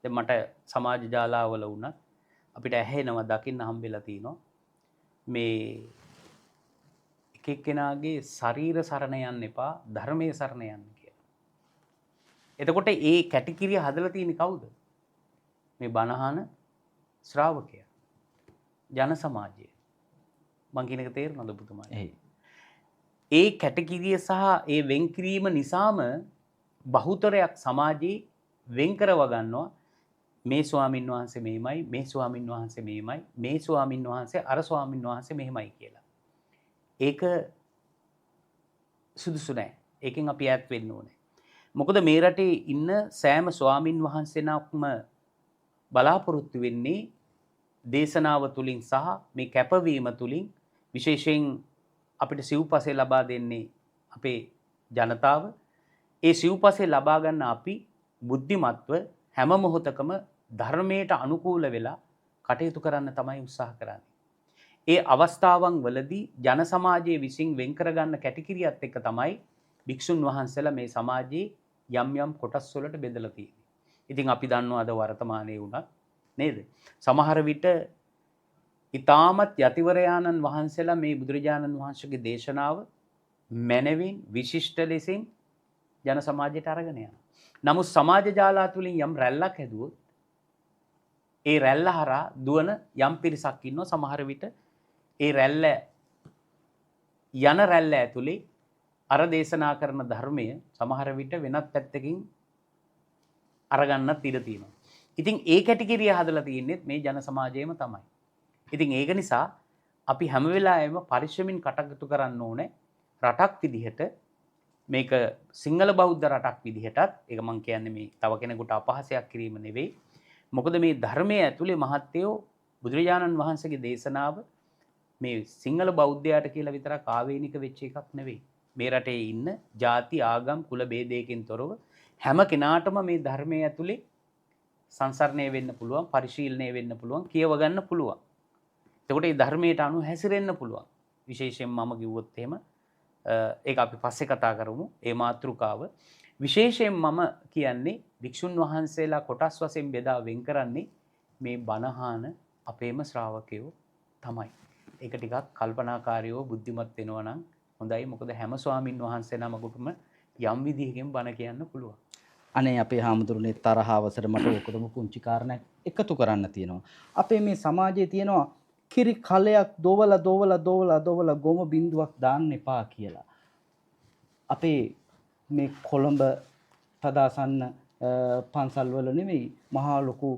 දැන් මට සමාජ ජාලාවල වුණත් අපිට ඇහෙනවා දකින්න හම්බෙලා තිනවා මේ එක එක්කෙනාගේ ශරීර සරණ යන්න එපා ධර්මයේ සරණ යන්න කියලා. එතකොට ඒ කැටකිරිය හදලා තියෙන්නේ කවුද? මේ බණහන ශ්‍රාවකයා. ජන සමාජය. මං කියන එක තේරෙනවද පුතුමා? ඒ කැටකිරිය සහ ඒ වෙන්කිරීම නිසාම බහුතරයක් සමාජයේ වෙන් කරව ගන්නවා මේ ස්වාමින් වහන්සේ මෙහෙමයි, මේ ස්වාමින් වහන්සේ මෙහෙමයි, මේ ස්වාමින් වහන්සේ අර ස්වාමින් වහන්සේ මෙහෙමයි කියලා. ඒක සුදුසු නෑ. ඒකෙන් අපි ඈත් වෙන්න ඕනේ. මොකද මේ රටේ ඉන්න සෑම ස්වාමින් වහන්සේනක්ම බලාපොරොත්තු වෙන්නේ දේශනාව තුලින් සහ මේ කැපවීම තුලින් විශේෂයෙන් අපිට සිව්පසේ ලබා දෙන්නේ අපේ ජනතාව. ඒ සිව්පසේ ලබා ගන්න අපි බුද්ධිමත්ව හැම මොහොතකම ධර්මයට අනුකූල වෙලා කටයුතු කරන්න තමයි උත්සාහ කරන්නේ. ඒ අවස්ථාවන් වලදී ජන සමාජයේ විසින් වෙන් කරගන්න කැටකිරියත් එක්ක තමයි භික්ෂුන් වහන්සේලා මේ සමාජයේ යම් යම් කොටස් වලට බෙදලා තියෙන්නේ. ඉතින් අපි දන්නවා අද වර්තමානයේ වුණත් නේද? සමහර විට ඊ타මත් යතිවරයාණන් වහන්සේලා මේ බුදුරජාණන් වහන්සේගේ දේශනාව මැනවින් විශිෂ්ට ලෙසින් ජන සමාජයට අරගෙන යනවා. නමුත් සමාජ ජාලා තුලින් යම් රැල්ලක් හැදුවොත් ඒ රැල්ල හරහා දුවන යම් පිරිසක් ඉන්නවා. සමහර විට ඒ රැල්ල යන රැල්ල ඇතුලේ අර දේශනා කරන ධර්මය සමහර විට වෙනත් පැත්තකින් අරගන්නත් ඉඩ තියෙනවා. ඉතින් ඒ කැටගරිය හදලා තියෙන්නේ මේ ජන සමාජයේම තමයි. ඉතින් ඒක නිසා අපි හැම වෙලාවෙම පරිශ්‍රමින් කටයුතු කරන්න ඕනේ රටක් විදිහට මේක සිංහල බෞද්ධ රටක් විදිහටත් ඒක මම කියන්නේ මේ තව කෙනෙකුට අපහාසයක් කිරීම නෙවෙයි. මොකද මේ ධර්මයේ ඇතුලේ මහත්යෝ බුදුරජාණන් වහන්සේගේ දේශනාව මේ සිංහල බෞද්ධයාට කියලා විතරක් ආවේනික වෙච්ච එකක් නෙවෙයි. මේ රටේ ඉන්න ಜಾති ආගම් කුල ભેදයකින් තොරව හැම කෙනාටම මේ ධර්මයේ ඇතුලේ සංසරණය වෙන්න පුළුවන්, පරිශීලනය වෙන්න පුළුවන්, කියව ගන්න පුළුවන්. එතකොට මේ ධර්මයට අනුව හැසිරෙන්න පුළුවන්. විශේෂයෙන් මම කිව්වොත් එහෙම ඒක අපි පස්සේ කතා කරමු. ඒ මාතෘකාව විශේෂයෙන් මම කියන්නේ වික්ෂුන් වහන්සේලා කොටස් වශයෙන් බෙදා වෙන් කරන්නේ මේ බණහාන අපේම ශ්‍රාවකයෝ තමයි. ඒක ටිකක් කල්පනාකාරීව බුද්ධිමත් වෙනවා නම් හොඳයි. මොකද හැම ස්වාමින් වහන්සේ නමකටම යම් විදිහකින් බණ කියන්න පුළුවන්. අනේ අපේ හාමුදුරනේ තරහ අවසර මට ඔකටම පුංචි කාරණයක් එකතු කරන්න තියෙනවා. අපේ මේ සමාජයේ තියෙනවා කිරි කලයක් දොවලා ගොම බින්දුවක් දාන්න එපා කියලා. අපේ මේ කොළඹ සදාසන්න පන්සල් වල නෙවෙයි, මහා ලොකු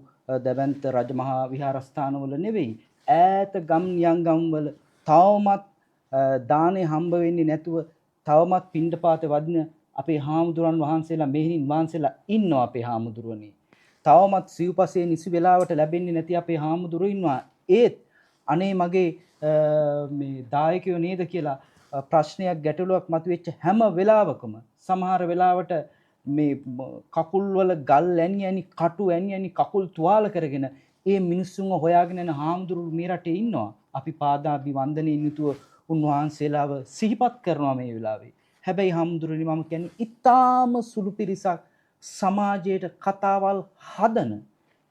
දැවැන්ත රජමහා විහාරස්ථානවල නෙවෙයි, ඈත ගම් යංගම් වල තවමත් දානේ හම්බ වෙන්නේ නැතුව තවමත් පිණ්ඩපාතේ වදින අපේ හාමුදුරන් වහන්සේලා මෙහෙණින් වහන්සේලා ඉන්නවා. අපේ හාමුදුරුවනේ තවමත් සිව්පසේ නිසි වෙලාවට ලැබෙන්නේ නැති අපේ හාමුදුරුවෝ ඉන්නවා. ඒත් අනේ මගේ මේ දායකයෝ නේද කියලා ප්‍රශ්නයක් ගැටලුවක් මතුවෙච්ච හැම වෙලාවකම සමහර වෙලාවට මේ කකුල් වල ගල් ඇණි කටු ඇණි කකුල් තුවාල කරගෙන ඒ මිනිස්සුන්ව හොයාගෙන යන හාමුදුරුවෝ මේ රටේ ඉන්නවා. අපි පාදාභිවන්දනයෙන් යුතුව උන්වහන්සේලාව සිහිපත් කරනවා මේ වෙලාවේ. හැබැයි හාමුදුරුවනි මම කියන්නේ ඊටාම සුළු පිරිසක් සමාජයට කතාවල් හදන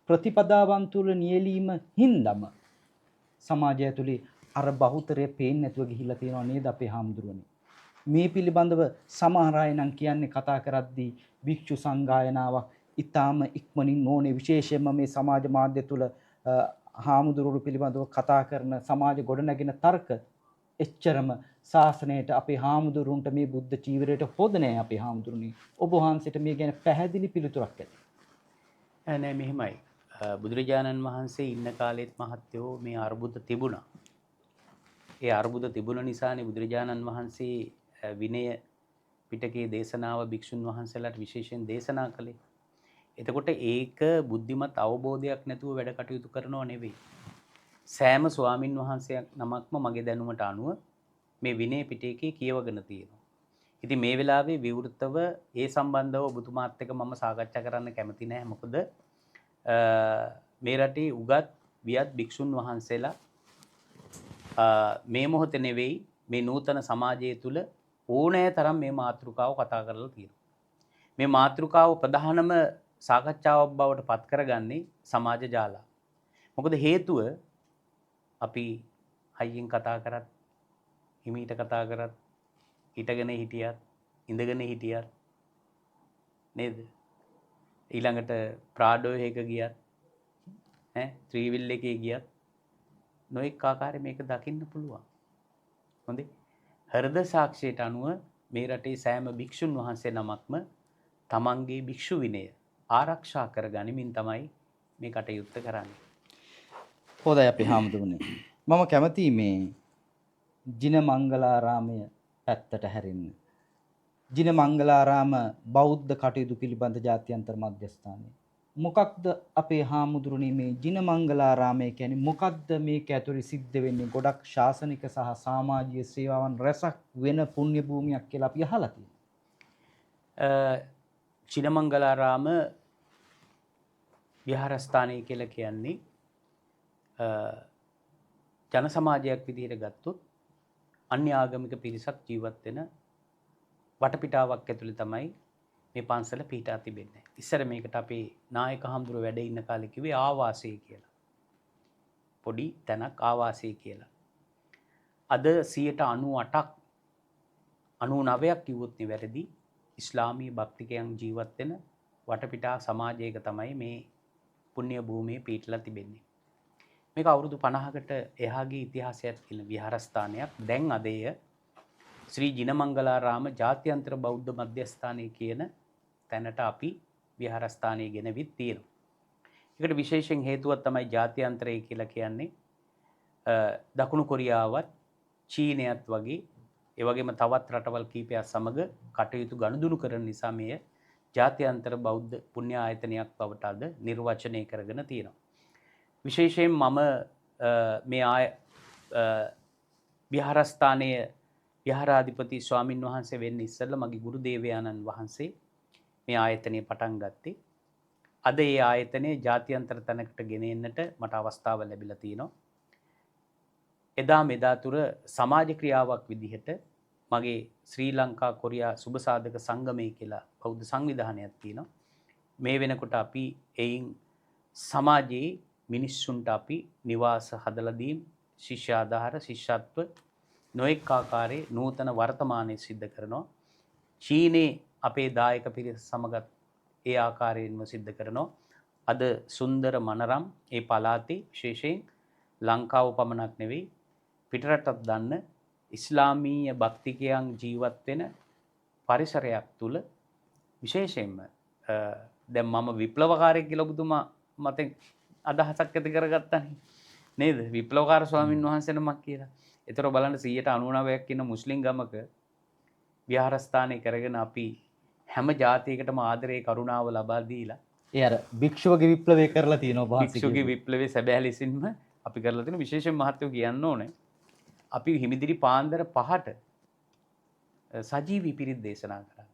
ප්‍රතිපදාවන් තුල නියැලීම හින්දම සමාජය ඇතුලේ අර බහුතරය පේන්නේ නැතුව ගිහිල්ලා තියෙනවා නේද අපේ හාමුදුරුවනේ. මේ පිළිබඳව සමහර අය නම් කියන්නේ කතා කරද්දී භික්ෂු සංගායනාවක් ඊටාම ඉක්මනින් ඕනේ. විශේෂයෙන්ම මේ සමාජ මාධ්‍ය තුල හාමුදුරුවෝ පිළිබඳව කතා කරන සමාජ ගොඩනැගෙන තර්ක එච්චරම ශාසනයට අපේ හාමුදුරුවන්ට මේ බුද්ධ චීවරයට හොද නැහැ අපේ හාමුදුරුවනේ. ඔබ වහන්සේට මේ ගැන පැහැදිලි පිළිතුරක් ඇති. නෑ මෙහෙමයි. බුදුරජාණන් වහන්සේ ඉන්න කාලෙත් මහත්යෝ මේ අර්බුද තිබුණා. ඒ අර්බුද තිබුණ නිසානේ බුදුරජාණන් වහන්සේ විනය පිටකයේ දේශනාව භික්ෂුන් වහන්සේලාට විශේෂයෙන් දේශනා කළේ. එතකොට ඒක බුද්ධිමත් අවබෝධයක් නැතුව වැඩ කටයුතු කරනව නෙවෙයි. සෑම ස්වාමින් වහන්සේ නමක්ම මගේ දැනුමට අනුව මේ විනය පිටකයේ කියවගෙන තියෙනවා. ඉතින් මේ වෙලාවේ විවෘතව ඒ සම්බන්ධව ඔබතුමාත් එක්ක මම සාකච්ඡා කරන්න කැමති නැහැ. මොකද මේ රටේ උගත් වියත් භික්ෂුන් වහන්සේලා මේ මොහොතේ නෙවෙයි මේ නූතන සමාජය තුළ ඕනෑ තරම් මේ මාතෘකාව කතා කරලා තියෙනවා. මේ මාතෘකාව ප්‍රධානම සාකච්ඡාවක් බවට පත් කරගන්නේ සමාජ ජාලා. මොකද හේතුව අපි හයියෙන් කතා කරත් හිමීට කතා කරත් හිටගෙන හිටියත් ඉඳගෙන හිටියත් නේද? ඊළඟට ප්‍රාඩෝ එක ගියත් ත්‍රිවිල් එකේ ගියත් නොඑක ආකාරයෙන් මේක දකින්න පුළුවන්. හොඳේ. හෘද සාක්ෂියට අනුව මේ රටේ සෑම භික්ෂුන් වහන්සේ නමක්ම තමන්ගේ භික්ෂු විනය ආරක්ෂා කර ගනිමින් තමයි මේ කටයුත්ත කරන්නේ. හොඳයි අපි හාමුදුරනේ. මම කැමතියි මේ ජින මංගලාරාමය පැත්තට හැරෙන්න. ජින මංගලාරාම බෞද්ධ කටයුතු පිළිබඳ ජාත්‍යන්තර මධ්‍යස්ථානය. මොකක්ද අපේ හාමුදුරනේ මේ ජින මංගලාරාමය කියන්නේ මොකක්ද මේක ඇතුලේ සිද්ධ වෙන්නේ? ගොඩක් ශාසනික සහ සමාජීය සේවාවන් රැසක් වෙන පුණ්‍ය භූමියක් කියලා අපි අහලා තියෙනවා. චිනමංගලාරාම විහාරස්ථානය කියලා කියන්නේ ජන සමාජයක් විදිහට ගත්තොත් අන්‍ය ආගමික පිරිසක් ජීවත් වෙන වටපිටාවක් ඇතුළේ තමයි මේ පන්සල පිහිටා තිබෙන්නේ. ඉස්සර මේකට අපේ නායක හඳුර වැඩ ඉන්න කාලේ කිව්වේ ආවාසය කියලා. පොඩි තැනක් ආවාසය කියලා. අද 98ක් 99ක් කිව්වොත් නෙවැරදි ඉස්ලාමීය භක්තිකයන් ජීවත් වෙන වටපිටා සමාජයක තමයි මේ පුණ්‍ය භූමියේ පිහිටලා තිබෙන්නේ. මේක අවුරුදු 50කට එහාගේ ඉතිහාසයක් තියෙන විහාරස්ථානයක්. දැන් අද එය ශ්‍රී ජිනමංගලාරාම ජාත්‍යන්තර බෞද්ධ මධ්‍යස්ථානය කියන තැනට අපි විහාරස්ථානය ගෙනවිත් තියෙනවා. ඒකට විශේෂයෙන් හේතුවක් තමයි ජාත්‍යන්තරය කියලා කියන්නේ දකුණු කොරියාවත් චීනයත් වගේ ඒ වගේම තවත් රටවල් කීපයක් සමග කටයුතු ගනුදෙනු කරන නිසා මේ ජාත්‍යන්තර බෞද්ධ පුණ්‍ය ආයතනයක් බවට අද නිර්වචනය කරගෙන තියෙනවා. විශේෂයෙන් මම මේ විහාරස්ථානයේ විහාරාධිපති ස්වාමින් වහන්සේ වෙන්න ඉස්සෙල්ලා මගේ ගුරු දේවයාණන් වහන්සේ මේ ආයතනය පටන් ගත්තේ. අද ඒ ආයතනයේ ජාත්‍යන්තර තැනකට ගෙන එන්නට මට අවස්ථාව ලැබිලා තියෙනවා. එදා මෙදා තුර සමාජ ක්‍රියාවක් විදිහට මගේ ශ්‍රී ලංකා කොරියා සුබ සාධක සංගමය කියලා බෞද්ධ සංවිධානයක් තියෙනවා. මේ වෙනකොට අපි එයින් සමාජයේ මිනිස්සුන්ට අපි නිවාස හදලා දීම්, ශිෂ්‍යාධාර, ශිෂ්‍යත්ව නොඑක ආකාරයේ නූතන වර්තමානයේ සිද්ධ කරනවා. චීනේ අපේ දායක පිරිස සමගත් ඒ ආකාරයෙන්ම සිද්ධ කරනවා. අද සුන්දර මනරම් ඒ පළාතේ විශේෂයෙන් ලංකාව පමණක් නෙවෙයි පිටරටත් දන්න ඉස්ලාමීය භක්තිකයන් ජීවත් වෙන පරිසරයක් තුල විශේෂයෙන්ම දැන් මම විප්ලවකාරයෙක් කියලා ඔබතුමා මතෙන් අදහසක් ඇති කරගත්තානේ නේද? විප්ලවකාර ස්වාමින් වහන්සේ නමක් කියලා. ඒතර බලන්න 99%ක් ඉන්න මුස්ලිම් ගමක විහාරස්ථානය කරගෙන අපි හැම ජාතියකටම ආදරේ කරුණාව ලබා දීලා ඒ අර භික්ෂුවගේ විප්ලවය කරලා තියෙනවා. භික්ෂුවගේ විප්ලවයේ සැබෑ ලෙසින්ම අපි කරලා තියෙන විශේෂයෙන් මහත්වෝ කියන්න ඕනේ. අපි හිමිදිරි පාන්දර 5ට සජීවී පිරිත් දේශනා කරන්නේ.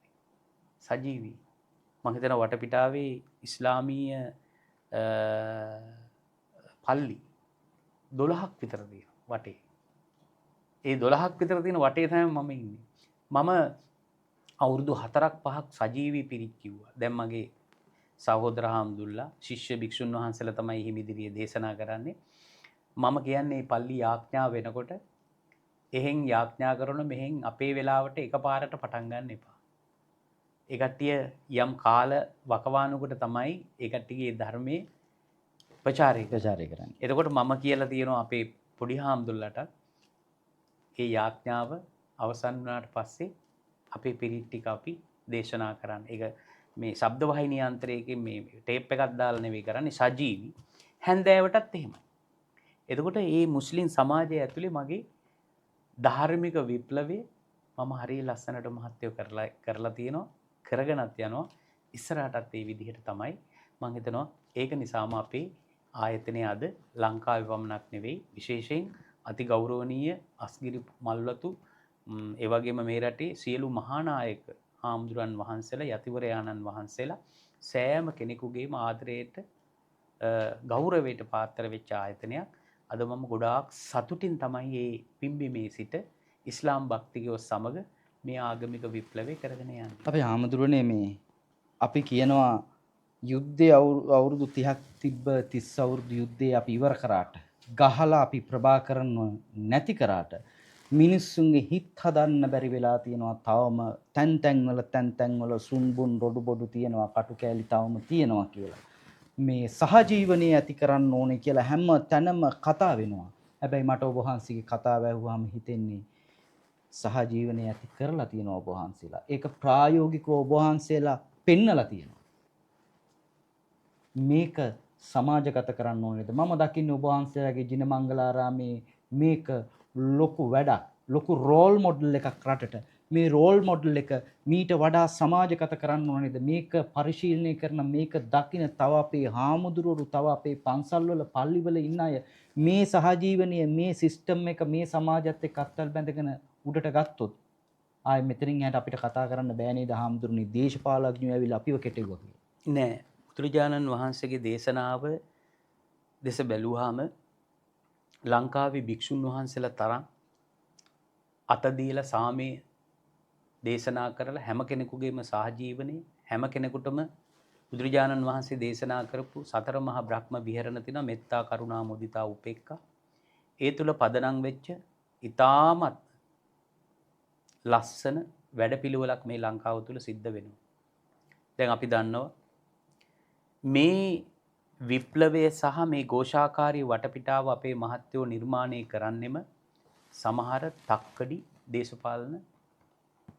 සජීවී. මම හිතන වටපිටාවේ ඉස්ලාමීය පල්ලි 12ක් විතර තියෙනවා වටේ. ඒ 12ක් විතර තියෙන වටේ තමයි මම ඉන්නේ. මම අවුරුදු 4ක් 5ක් සජීවී පිරිත් කිව්වා. දැන් මගේ සහෝදර හාමුදුරුවෝ ශිෂ්‍ය භික්ෂුන් වහන්සේලා තමයි හිමිදිරියේ දේශනා කරන්නේ. මම කියන්නේ පල්ලි යාඥා වෙනකොට එහෙන් යාඥා කරන මෙහෙන් අපේ වෙලාවට එකපාරට පටන් ගන්න එපා. ඒ කට්ටිය යම් කාල වකවානුකට තමයි ඒ කට්ටියගේ ධර්මයේ ප්‍රචාරය කරන්නේ. එතකොට මම කියලා තියෙනවා අපේ පොඩි හාමුදුරුවන්ට ඒ යාඥාව අවසන් වුණාට පස්සේ අපේ පිරිත් ටික අපි දේශනා කරන්න. ඒක මේ ශබ්ද වාහිනී යන්ත්‍රයකින් මේ ටේප් එකක් දාලා නෙවෙයි කරන්නේ සජීවී. හැන්දෑවටත් එහෙමයි. එතකොට මේ මුස්ලිම් සමාජය ඇතුලේ මගේ ධාර්මික විප්ලවය මම හරිය ලස්සනට මහත්යෝ කරලා තියෙනවා. කරගෙනත් යනවා. ඉස්සරහටත් මේ විදිහට තමයි මම හිතනවා. ඒක නිසාම අපේ ආයතනය අද ලංකාවේ පමණක් නෙවෙයි විශේෂයෙන් අති ගෞරවනීය අස්ගිරි මල්වතු ඒ වගේම මේ රටේ සියලු මහානායක හාමුදුරන් වහන්සේලා යතිවරයාණන් වහන්සේලා සෑම කෙනෙකුගේම ආදරයට ගෞරවයට පාත්‍ර වෙච්ච ආයතනයක්. අද මම ගොඩාක් සතුටින් තමයි මේ පිම්බීමේ සිට ඉස්ලාම් භක්තිකයෝ සමග මේ ආගමික විප්ලවය කරගෙන යන්නේ. අපි හාමුදුරනේ මේ අපි කියනවා යුද්ධයේ අවුරුදු 30ක් තිබ්බ 30 අවුරුදු යුද්ධේ අපි ඉවර කරාට ගහලා අපි ප්‍රභාකරන් නැති කරාට මිනිස්සුන්ගේ හිත් හදන්න බැරි වෙලා තියෙනවා. තවම තැන් තැන්වල සුන්බුන් රොඩු බොඩු තියෙනවා, කටු කෑලි තවම තියෙනවා කියලා. මේ සහජීවනයේ ඇති කරන්න ඕනේ කියලා හැම තැනම කතා වෙනවා. හැබැයි මට ඔබ වහන්සේගේ කතාව ඇහුවාම හිතෙන්නේ සහජීවනය ඇති කරලා තියෙනවා ඔබ වහන්සේලා. ඒක ප්‍රායෝගිකව ඔබ වහන්සේලා පෙන්නලා තියෙනවා. මේක සමාජගත කරන්න ඕනේද? මම දකින්නේ ඔබ වහන්සේලාගේ ජිනමංගලාරාමේ මේක ලොකු වැඩක්. ලොකු රෝල් මොඩල් එකක් රටට. මේ රෝල් මොඩල් එක මීට වඩා සමාජගත කරන්න ඕනේද? මේක පරිශීලනය කරන මේක දකින තව අපේ හාමුදුරුවරු තව අපේ පන්සල්වල පල්ලිවල ඉන්න අය මේ සහජීවනයේ මේ සිස්ටම් එක මේ සමාජයත් එක්ක අත්වල බැඳගෙන උඩට ගත්තොත් ආයෙ මෙතනින් එහාට අපිට කතා කරන්න බෑ නේද හාමුදුරනේ දේශපාලඥයෝ ඇවිල්ලා අපිව කෙටෙව්වා කියලා. නෑ බුදුරජාණන් වහන්සේගේ දේශනාව දෙස බැලුවාම ලංකාවේ භික්ෂුන් වහන්සේලා තරම් අත දීලා සාමයේ දේශනා කරලා හැම කෙනෙකුගේම සහජීවනයේ හැම කෙනෙකුටම බුදුරජාණන් වහන්සේ දේශනා කරපු සතර මහා බ්‍රහ්ම විහරණ තියෙනවා මෙත්තා කරුණා මුදිතා උපේක්ඛා. ඒ තුල පදනම් වෙච්ච ඊටාමත් ලස්සන වැඩපිළිවෙලක් මේ ලංකාව තුල සිද්ධ වෙනවා. දැන් අපි දන්නවා මේ විප්ලවය සහ මේ ഘോഷාකාරී වටපිටාව අපේ මහත්වෝ නිර්මාණය කරන්නෙම සමහර තක්කඩි දේශපාලන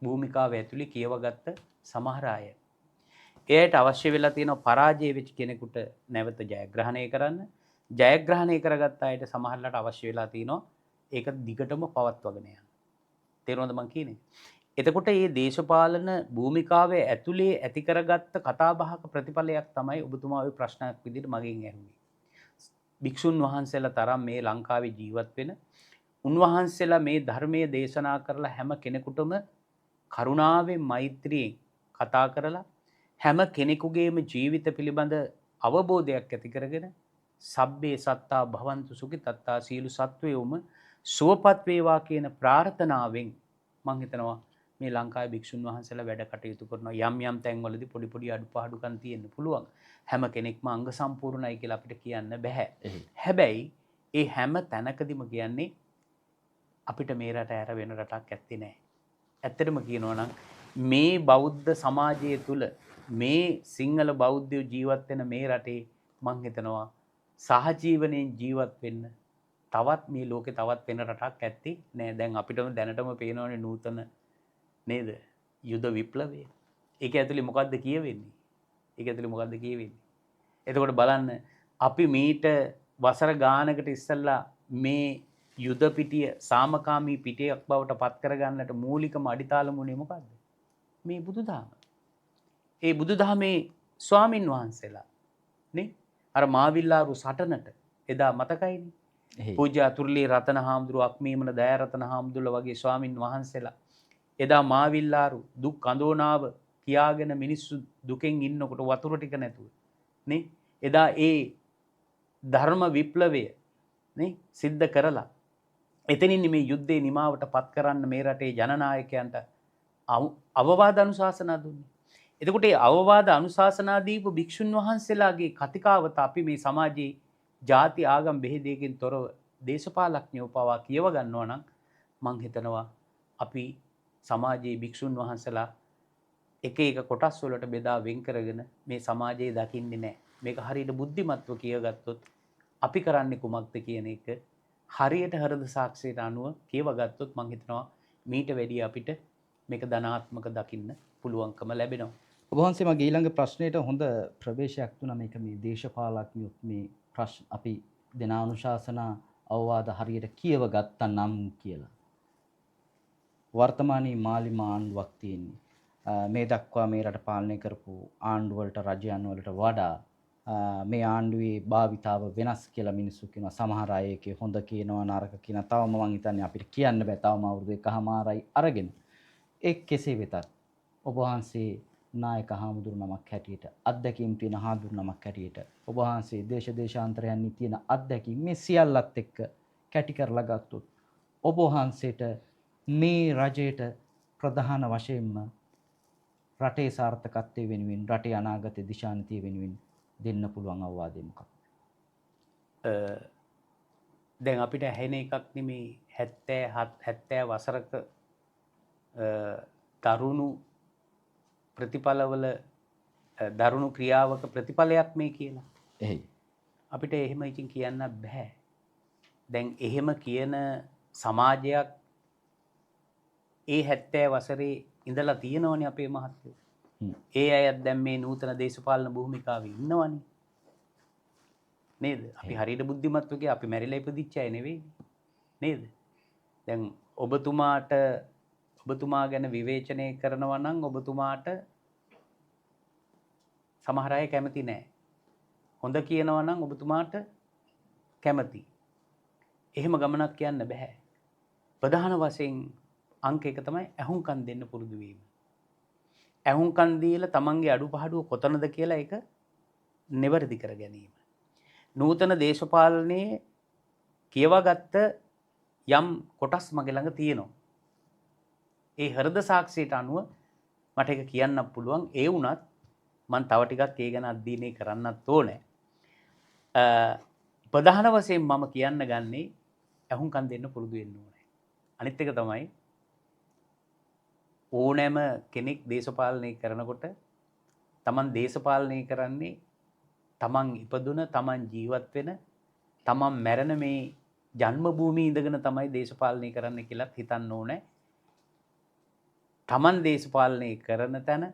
භූමිකාව ඇතුලේ කියවගත්ත සමහර අය. එයට අවශ්‍ය වෙලා තියෙන පරාජය වෙච්ච කෙනෙකුට නැවත ජයග්‍රහණය කරන්න. ජයග්‍රහණය කරගත්ත අයට සමහරලාට අවශ්‍ය වෙලා තියෙනවා ඒක දිගටම පවත්වාගෙන යන්න. තේරුණාද මං කියන්නේ? එතකොට මේ දේශපාලන භූමිකාවේ ඇතුලේ ඇති කරගත්ත කතාබහක ප්‍රතිඵලයක් තමයි ඔබතුමා ওই ප්‍රශ්නයක් විදිහට මගෙන් ඇහුවේ. භික්ෂුන් වහන්සේලා තරම් මේ ලංකාවේ ජීවත් වෙන උන්වහන්සේලා මේ ධර්මයේ දේශනා කරලා හැම කෙනෙකුටම කරුණාවෙන් මෛත්‍රියෙන් කතා කරලා හැම කෙනෙකුගේම ජීවිත පිළිබඳ අවබෝධයක් ඇති කරගෙන සබ්බේ සත්තා භවන්තු සුඛිතත්තා සීල සත්වයෝම සුවපත් වේවා කියන ප්‍රාර්ථනාවෙන් මම හිතනවා මේ ලංකාවේ භික්ෂුන් වහන්සේලා වැඩ කටයුතු කරනවා. යම් යම් තැන්වලදී පොඩි පොඩි අඩුපාඩුකම් තියෙන්න පුළුවන්. හැම කෙනෙක්ම අංග සම්පූර්ණයි කියලා අපිට කියන්න බෑ. හැබැයි ඒ හැම තැනකදීම කියන්නේ අපිට මේ රට ඇර වෙන රටක් ඇත්තේ නැහැ. ඇත්තටම කියනවා නම් මේ බෞද්ධ සමාජය තුල මේ සිංහල බෞද්ධයෝ ජීවත් වෙන මේ රටේ මං හිතනවා සහජීවනයෙන් ජීවත් වෙන්න තවත් මේ ලෝකේ තවත් වෙන රටක් ඇත්තේ නෑ. දැන් අපිටම දැනටම පේනවනේ නූතන නේද යුද විප්ලවය. ඒක ඇතුලේ මොකද්ද කියවෙන්නේ? ඒක ඇතුලේ මොකද්ද කියවෙන්නේ? එතකොට බලන්න අපි මීට වසර ගානකට ඉස්සෙල්ලා මේ යුද පිටිය සාමකාමී පිටියක් බවට පත් කරගන්නට මූලිකම අඩිතාලමුනේ මොකද්ද? මේ බුදුදහම. ඒ බුදුදහමේ ස්වාමින් වහන්සේලා නේ අර මාවිල්ලාරු සටනට එදා මතකයිනේ. පූජ්‍ය අතුරුලේ රතන හාමුදුරුවෝ අක්මීමන දයාරතන හාමුදුරුවෝ වගේ ස්වාමින් වහන්සේලා එදා මාවිල්ලාරු දුක් කඳෝනාව කියාගෙන මිනිස්සු දුකෙන් ඉන්නකොට වතුර ටික නැතුව නේ එදා ඒ ධර්ම විප්ලවය නේ සිද්ධ කරලා එතනින් මේ යුද්ධේ නිමාවට පත් කරන්න මේ රටේ ජනනායකයන්ට අවවාද අනුශාසනා දුන්නේ. එතකොට ඒ අවවාද අනුශාසනා දීපු භික්ෂුන් වහන්සේලාගේ කතිකාවත අපි මේ සමාජයේ ಜಾති ආගම් බෙහෙදයකින් තොරව දේශපාලඥයෝ පවා කියව ගන්නවා නම් මං හිතනවා අපි සමාජයේ භික්ෂුන් වහන්සේලා එක එක කොටස් වලට බෙදා වෙන් කරගෙන මේ සමාජයේ දකින්නේ නැහැ. මේක හරියට බුද්ධිමත්ව කියවගත්තොත් අපි කරන්නේ කුමක්ද කියන එක හරියට හෘද සාක්ෂියට අනුව කියවගත්තොත් මං හිතනවා මීට වැඩිය අපිට මේක ධනාත්මක දකින්න පුළුවන්කම ලැබෙනවා. ඔබ වහන්සේ මගේ ඊළඟ ප්‍රශ්නෙට හොඳ ප්‍රවේශයක් දුන්නා. මේක මේ දේශපාලඥයොත් මේ ප්‍රශ්න අපි දෙන අනුශාසනා අවවාද හරියට කියව ගත්තා නම් කියලා. වර්තමානයේ මාලිමා ආණ්ඩුවක් තියෙන්නේ. මේ දක්වා මේ රට පාලනය කරපු ආණ්ඩුවලට රජයන් වලට වඩා මේ ආණ්ඩුවේ භාවිතාව වෙනස් කියලා මිනිස්සු කියනවා. සමහර අය ඒකේ හොඳ කියනවා නරක කියනවා. තවම මම හිතන්නේ අපිට කියන්න බෑ. තවම අවුරුදු 1කමාරයි අරගෙන. ඒ කෙසේ වෙතත් ඔබ වහන්සේ නායක හාමුදුරු නමක් හැටියට අත්දැකීම් තියෙන හාමුදුරු නමක් හැටියට ඔබ වහන්සේ දේශාන්තරයන්හි තියෙන අත්දැකීම් මේ සියල්ලත් එක්ක කැටි කරලා ගත්තොත් ඔබ වහන්සේට මේ රජයට ප්‍රධාන වශයෙන්ම රටේ සාර්ථකත්වය වෙනුවෙන් රටේ අනාගත දිශානතිය වෙනුවෙන් දෙන්න පුළුවන් අවවාදය මොකක්ද? දැන් අපිට ඇහෙන එකක් නෙමේ 70 වසරක දරුණු ප්‍රතිඵලවල දරුණු ක්‍රියාවක ප්‍රතිඵලයක් මේ කියලා. එහෙයි. අපිට එහෙම ඉතින් කියන්න බෑ. දැන් එහෙම කියන සමාජයක් ඒ 70 වසරේ ඉඳලා තියෙනවනේ අපේ මහත්තයෝ. ඒ අයත් දැන් මේ නූතන දේශපාලන භූමිකාවේ ඉන්නවනේ. නේද? අපි හරියට බුද්ධිමත් වෙගේ අපි මැරිලා ඉපදිච්ච අය නෙවෙයි. නේද? දැන් ඔබතුමා ගැන විවේචනය කරනවා නම් ඔබතුමාට සමහර අය කැමති නෑ. හොඳ කියනවා නම් ඔබතුමාට කැමති. එහෙම ගමනක් යන්න බෑ. ප්‍රධාන වශයෙන් අංක එක තමයි ඇහුම්කන් දෙන්න පුරුදු වීම. ඇහුම්කන් දීලා තමන්ගේ අඩුපාඩුව කොතනද කියලා ඒක නිවැරදි කර ගැනීම. නූතන දේශපාලනයේ කියවගත්ත යම් කොටස් මගේ ළඟ තියෙනවා. ඒ හෘද සාක්ෂියට අනුව මට ඒක කියන්න පුළුවන්. ඒ වුණත් මම තව ටිකක් ඒ ගැන අධ්‍යයනය කරන්නත් ඕනේ. ප්‍රධාන වශයෙන් මම කියන්න ගන්නේ ඇහුම්කන් දෙන්න පුරුදු වෙන්න ඕනේ. අනිත් එක තමයි ඕනෑම කෙනෙක් දේශපාලනය කරනකොට තමන් දේශපාලනය කරන්නේ තමන් ඉපදුන තමන් ජීවත් වෙන තමන් මැරෙන මේ ජන්ම භූමියේ ඉඳගෙන තමයි දේශපාලනය කරන්න කියලා හිතන්න ඕනේ. තමන් දේශපාලනය කරන තැන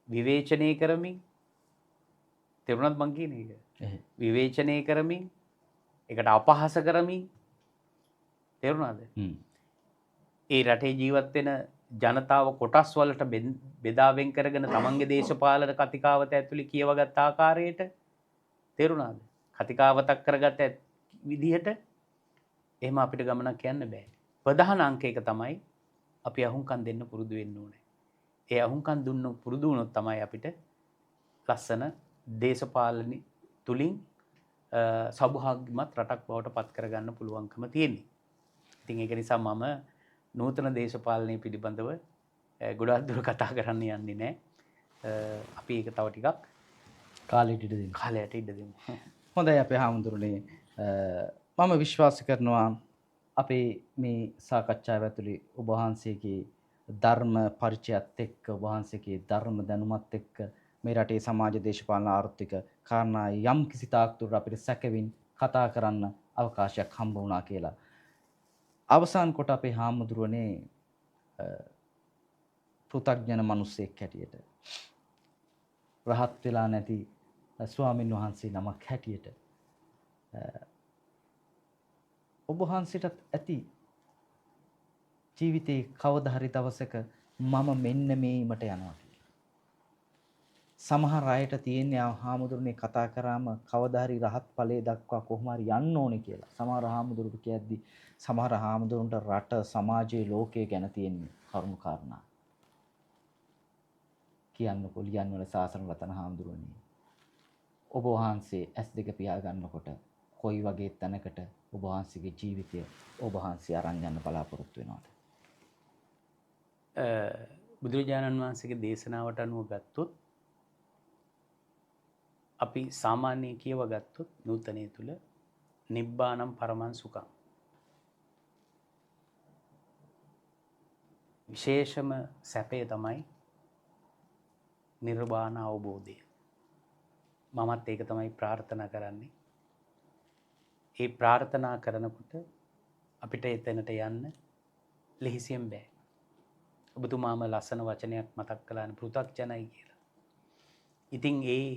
විවේචනය කරමින් තේරුණාද මං කියන එක? විවේචනය කරමින් ඒකට අපහාස කරමින් තේරුණාද? ඒ රටේ ජීවත් වෙන ජනතාව කොටස් වලට බෙදා වෙන් කරගෙන තමන්ගේ දේශපාලන කතිකාවත ඇතුලේ කියවගත් ආකාරයට තේරුණාද? කතිකාවතක් කරගත්ත විදිහට එහෙම අපිට ගමනක් යන්න බෑ. ප්‍රධාන අංක එක තමයි අපි අහුම්කන් දෙන්න පුරුදු වෙන්න ඕනේ. ඒ අහුම්කන් දුන්න පුරුදු වුණොත් තමයි අපිට ලස්සන දේශපාලන තුලින් සෞභාග්‍යමත් රටක් බවට පත් කරගන්න පුළුවන්කම තියෙන්නේ. ඉතින් ඒක නිසා මම නූතන දේශපාලනය පිළිබඳව ගොඩාක් දුර කතා කරන්න යන්නේ නැහැ. අපි ඒක තව ටිකක් කාලයට ඉඩ දෙමු. කාලයට ඉඩ දෙමු. හොඳයි අපේ හාමුදුරනේ. මම විශ්වාස කරනවා අපේ මේ සාකච්ඡාව ඇතුලේ ඔබ වහන්සේගේ ධර්ම පරිචයත් එක්ක ඔබ වහන්සේගේ ධර්ම දැනුමත් එක්ක මේ රටේ සමාජ දේශපාලන ආර්ථික කාරණා යම් කිසි තාක් දුරට අපිට සැකවින් කතා කරන්න අවකාශයක් හම්බ වුණා කියලා. අවසාන කොට අපේ හාමුදුරනේ පෘථග්ජන මිනිසෙක් හැටියට රහත් වෙලා නැති ස්වාමින් වහන්සේ නමක් හැටියට ඔබ වහන්සේටත් ඇති ජීවිතේ කවදා හරි දවසක මම මෙන්න මේකට යනවා කියලා. සමහර අයට තියෙන්නේ හාමුදුරනේ කතා කරාම කවදා හරි රහත් ඵලයේ දක්වා කොහොම හරි යන්න ඕනේ කියලා. සමහර හාමුදුරුවෝ කියද්දි සමහර හාමුදුරුවන්ට රට සමාජයේ ලෝකයේ ගැන තියෙන කරුණු කාරණා කියන්නකො ලියන්න වල සාසන රතන හාමුදුරුවනේ. ඔබ වහන්සේ S2 පියා ගන්නකොට කොයි වගේ තැනකට ඔබ වහන්සේගේ ජීවිතය ඔබ වහන්සේ අරන් යන්න බලාපොරොත්තු වෙනවද? බුදුරජාණන් වහන්සේගේ දේශනාවට අනුව ගත්තොත් අපි සාමාන්‍ය කියව ගත්තොත් නූතනයේ තුල නිබ්බානම් පරමං සුඛං විශේෂම සැපය තමයි නිර්වාණ අවබෝධය. මමත් ඒක තමයි ප්‍රාර්ථනා කරන්නේ. ඒ ප්‍රාර්ථනා කරනකොට අපිට එතනට යන්න ලෙහිසියෙන් බෑ. ඔබතුමාම ලස්සන වචනයක් මතක් කළානේ පෘථග්ජනයි කියලා. ඉතින් ඒ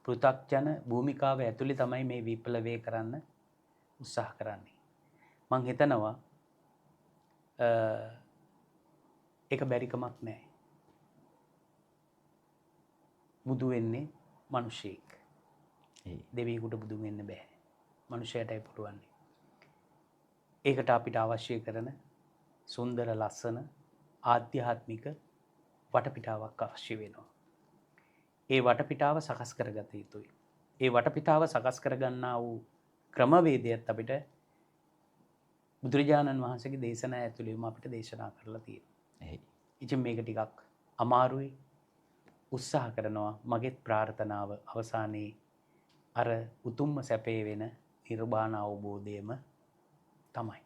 පෘථග්ජන භූමිකාව ඇතුලේ තමයි මේ විප්ලවය කරන්න උත්සාහ කරන්නේ. මං හිතනවා ඒක බැරිකමක් නැහැ. බුදු වෙන්නේ මිනිසෙක්. දෙවියෙකුට බුදු වෙන්න බෑ. මනුෂ්‍යයටයි පුළුවන්. ඒකට අපිට අවශ්‍ය කරන සුන්දර ලස්සන ආධ්‍යාත්මික වටපිටාවක් අවශ්‍ය වෙනවා. ඒ වටපිටාව සකස් කරගත යුතුයි. ඒ වටපිටාව සකස් කරගන්නා වූ ක්‍රමවේදයත් අපිට බුදුරජාණන් වහන්සේගේ දේශනා ඇතුළේම අපිට දේශනා කරලා තියෙනවා. ඉතින් මේක ටිකක් අමාරුයි. උත්සාහ කරනවා මගේ ප්‍රාර්ථනාව අවසානයේ අර උතුම්ම සැපේ වෙන නිර්වාණ අවබෝධයම තමයි.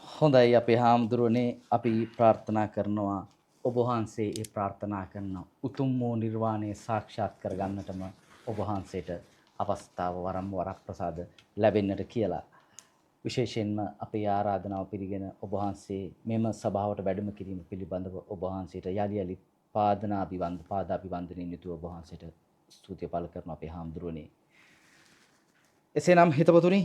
හොඳයි අපේ හාමුදුරනේ අපි ප්‍රාර්ථනා කරනවා ඔබ වහන්සේ ඒ ප්‍රාර්ථනා කරන උතුම් වූ නිර්වාණය සාක්ෂාත් කරගන්නටම ඔබ වහන්සේට අවස්ථාව වරම් වරක් ප්‍රසාද ලැබෙන්නට කියලා. විශේෂයෙන්ම අපේ ආරාධනාව පිළිගෙන ඔබ වහන්සේ මෙම සභාවට වැඩම කිරීම පිළිබඳව ඔබ වහන්සේට යලි යලි පාදාභිවන්දනයෙන් යුතුව ඔබ වහන්සේට ස්තුතිය පළ කරන අපේ හාමුදුරුවනේ. එසේනම් හිතවතුනි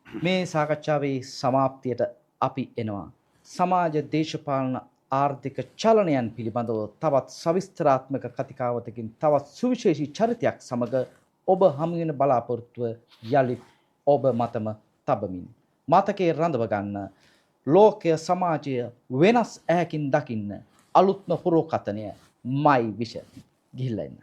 මේ සාකච්ඡාවේ සමාප්තියට අපි එනවා. සමාජ දේශපාලන ආර්ථික චලනයන් පිළිබඳව තවත් සවිස්තරාත්මක කතිකාවතකින් තවත් සුවිශේෂී චරිතයක් සමග ඔබ හමුවෙන බලාපොරොත්තුව යලිත් ඔබ මතම තබමින් මතකයේ රඳව ගන්න ලෝකය සමාජය වෙනස් ඇහැකින් දකින්න අලුත්ම පුරෝකථනය මයි විෂන් ගිහිල්ලා එන්න.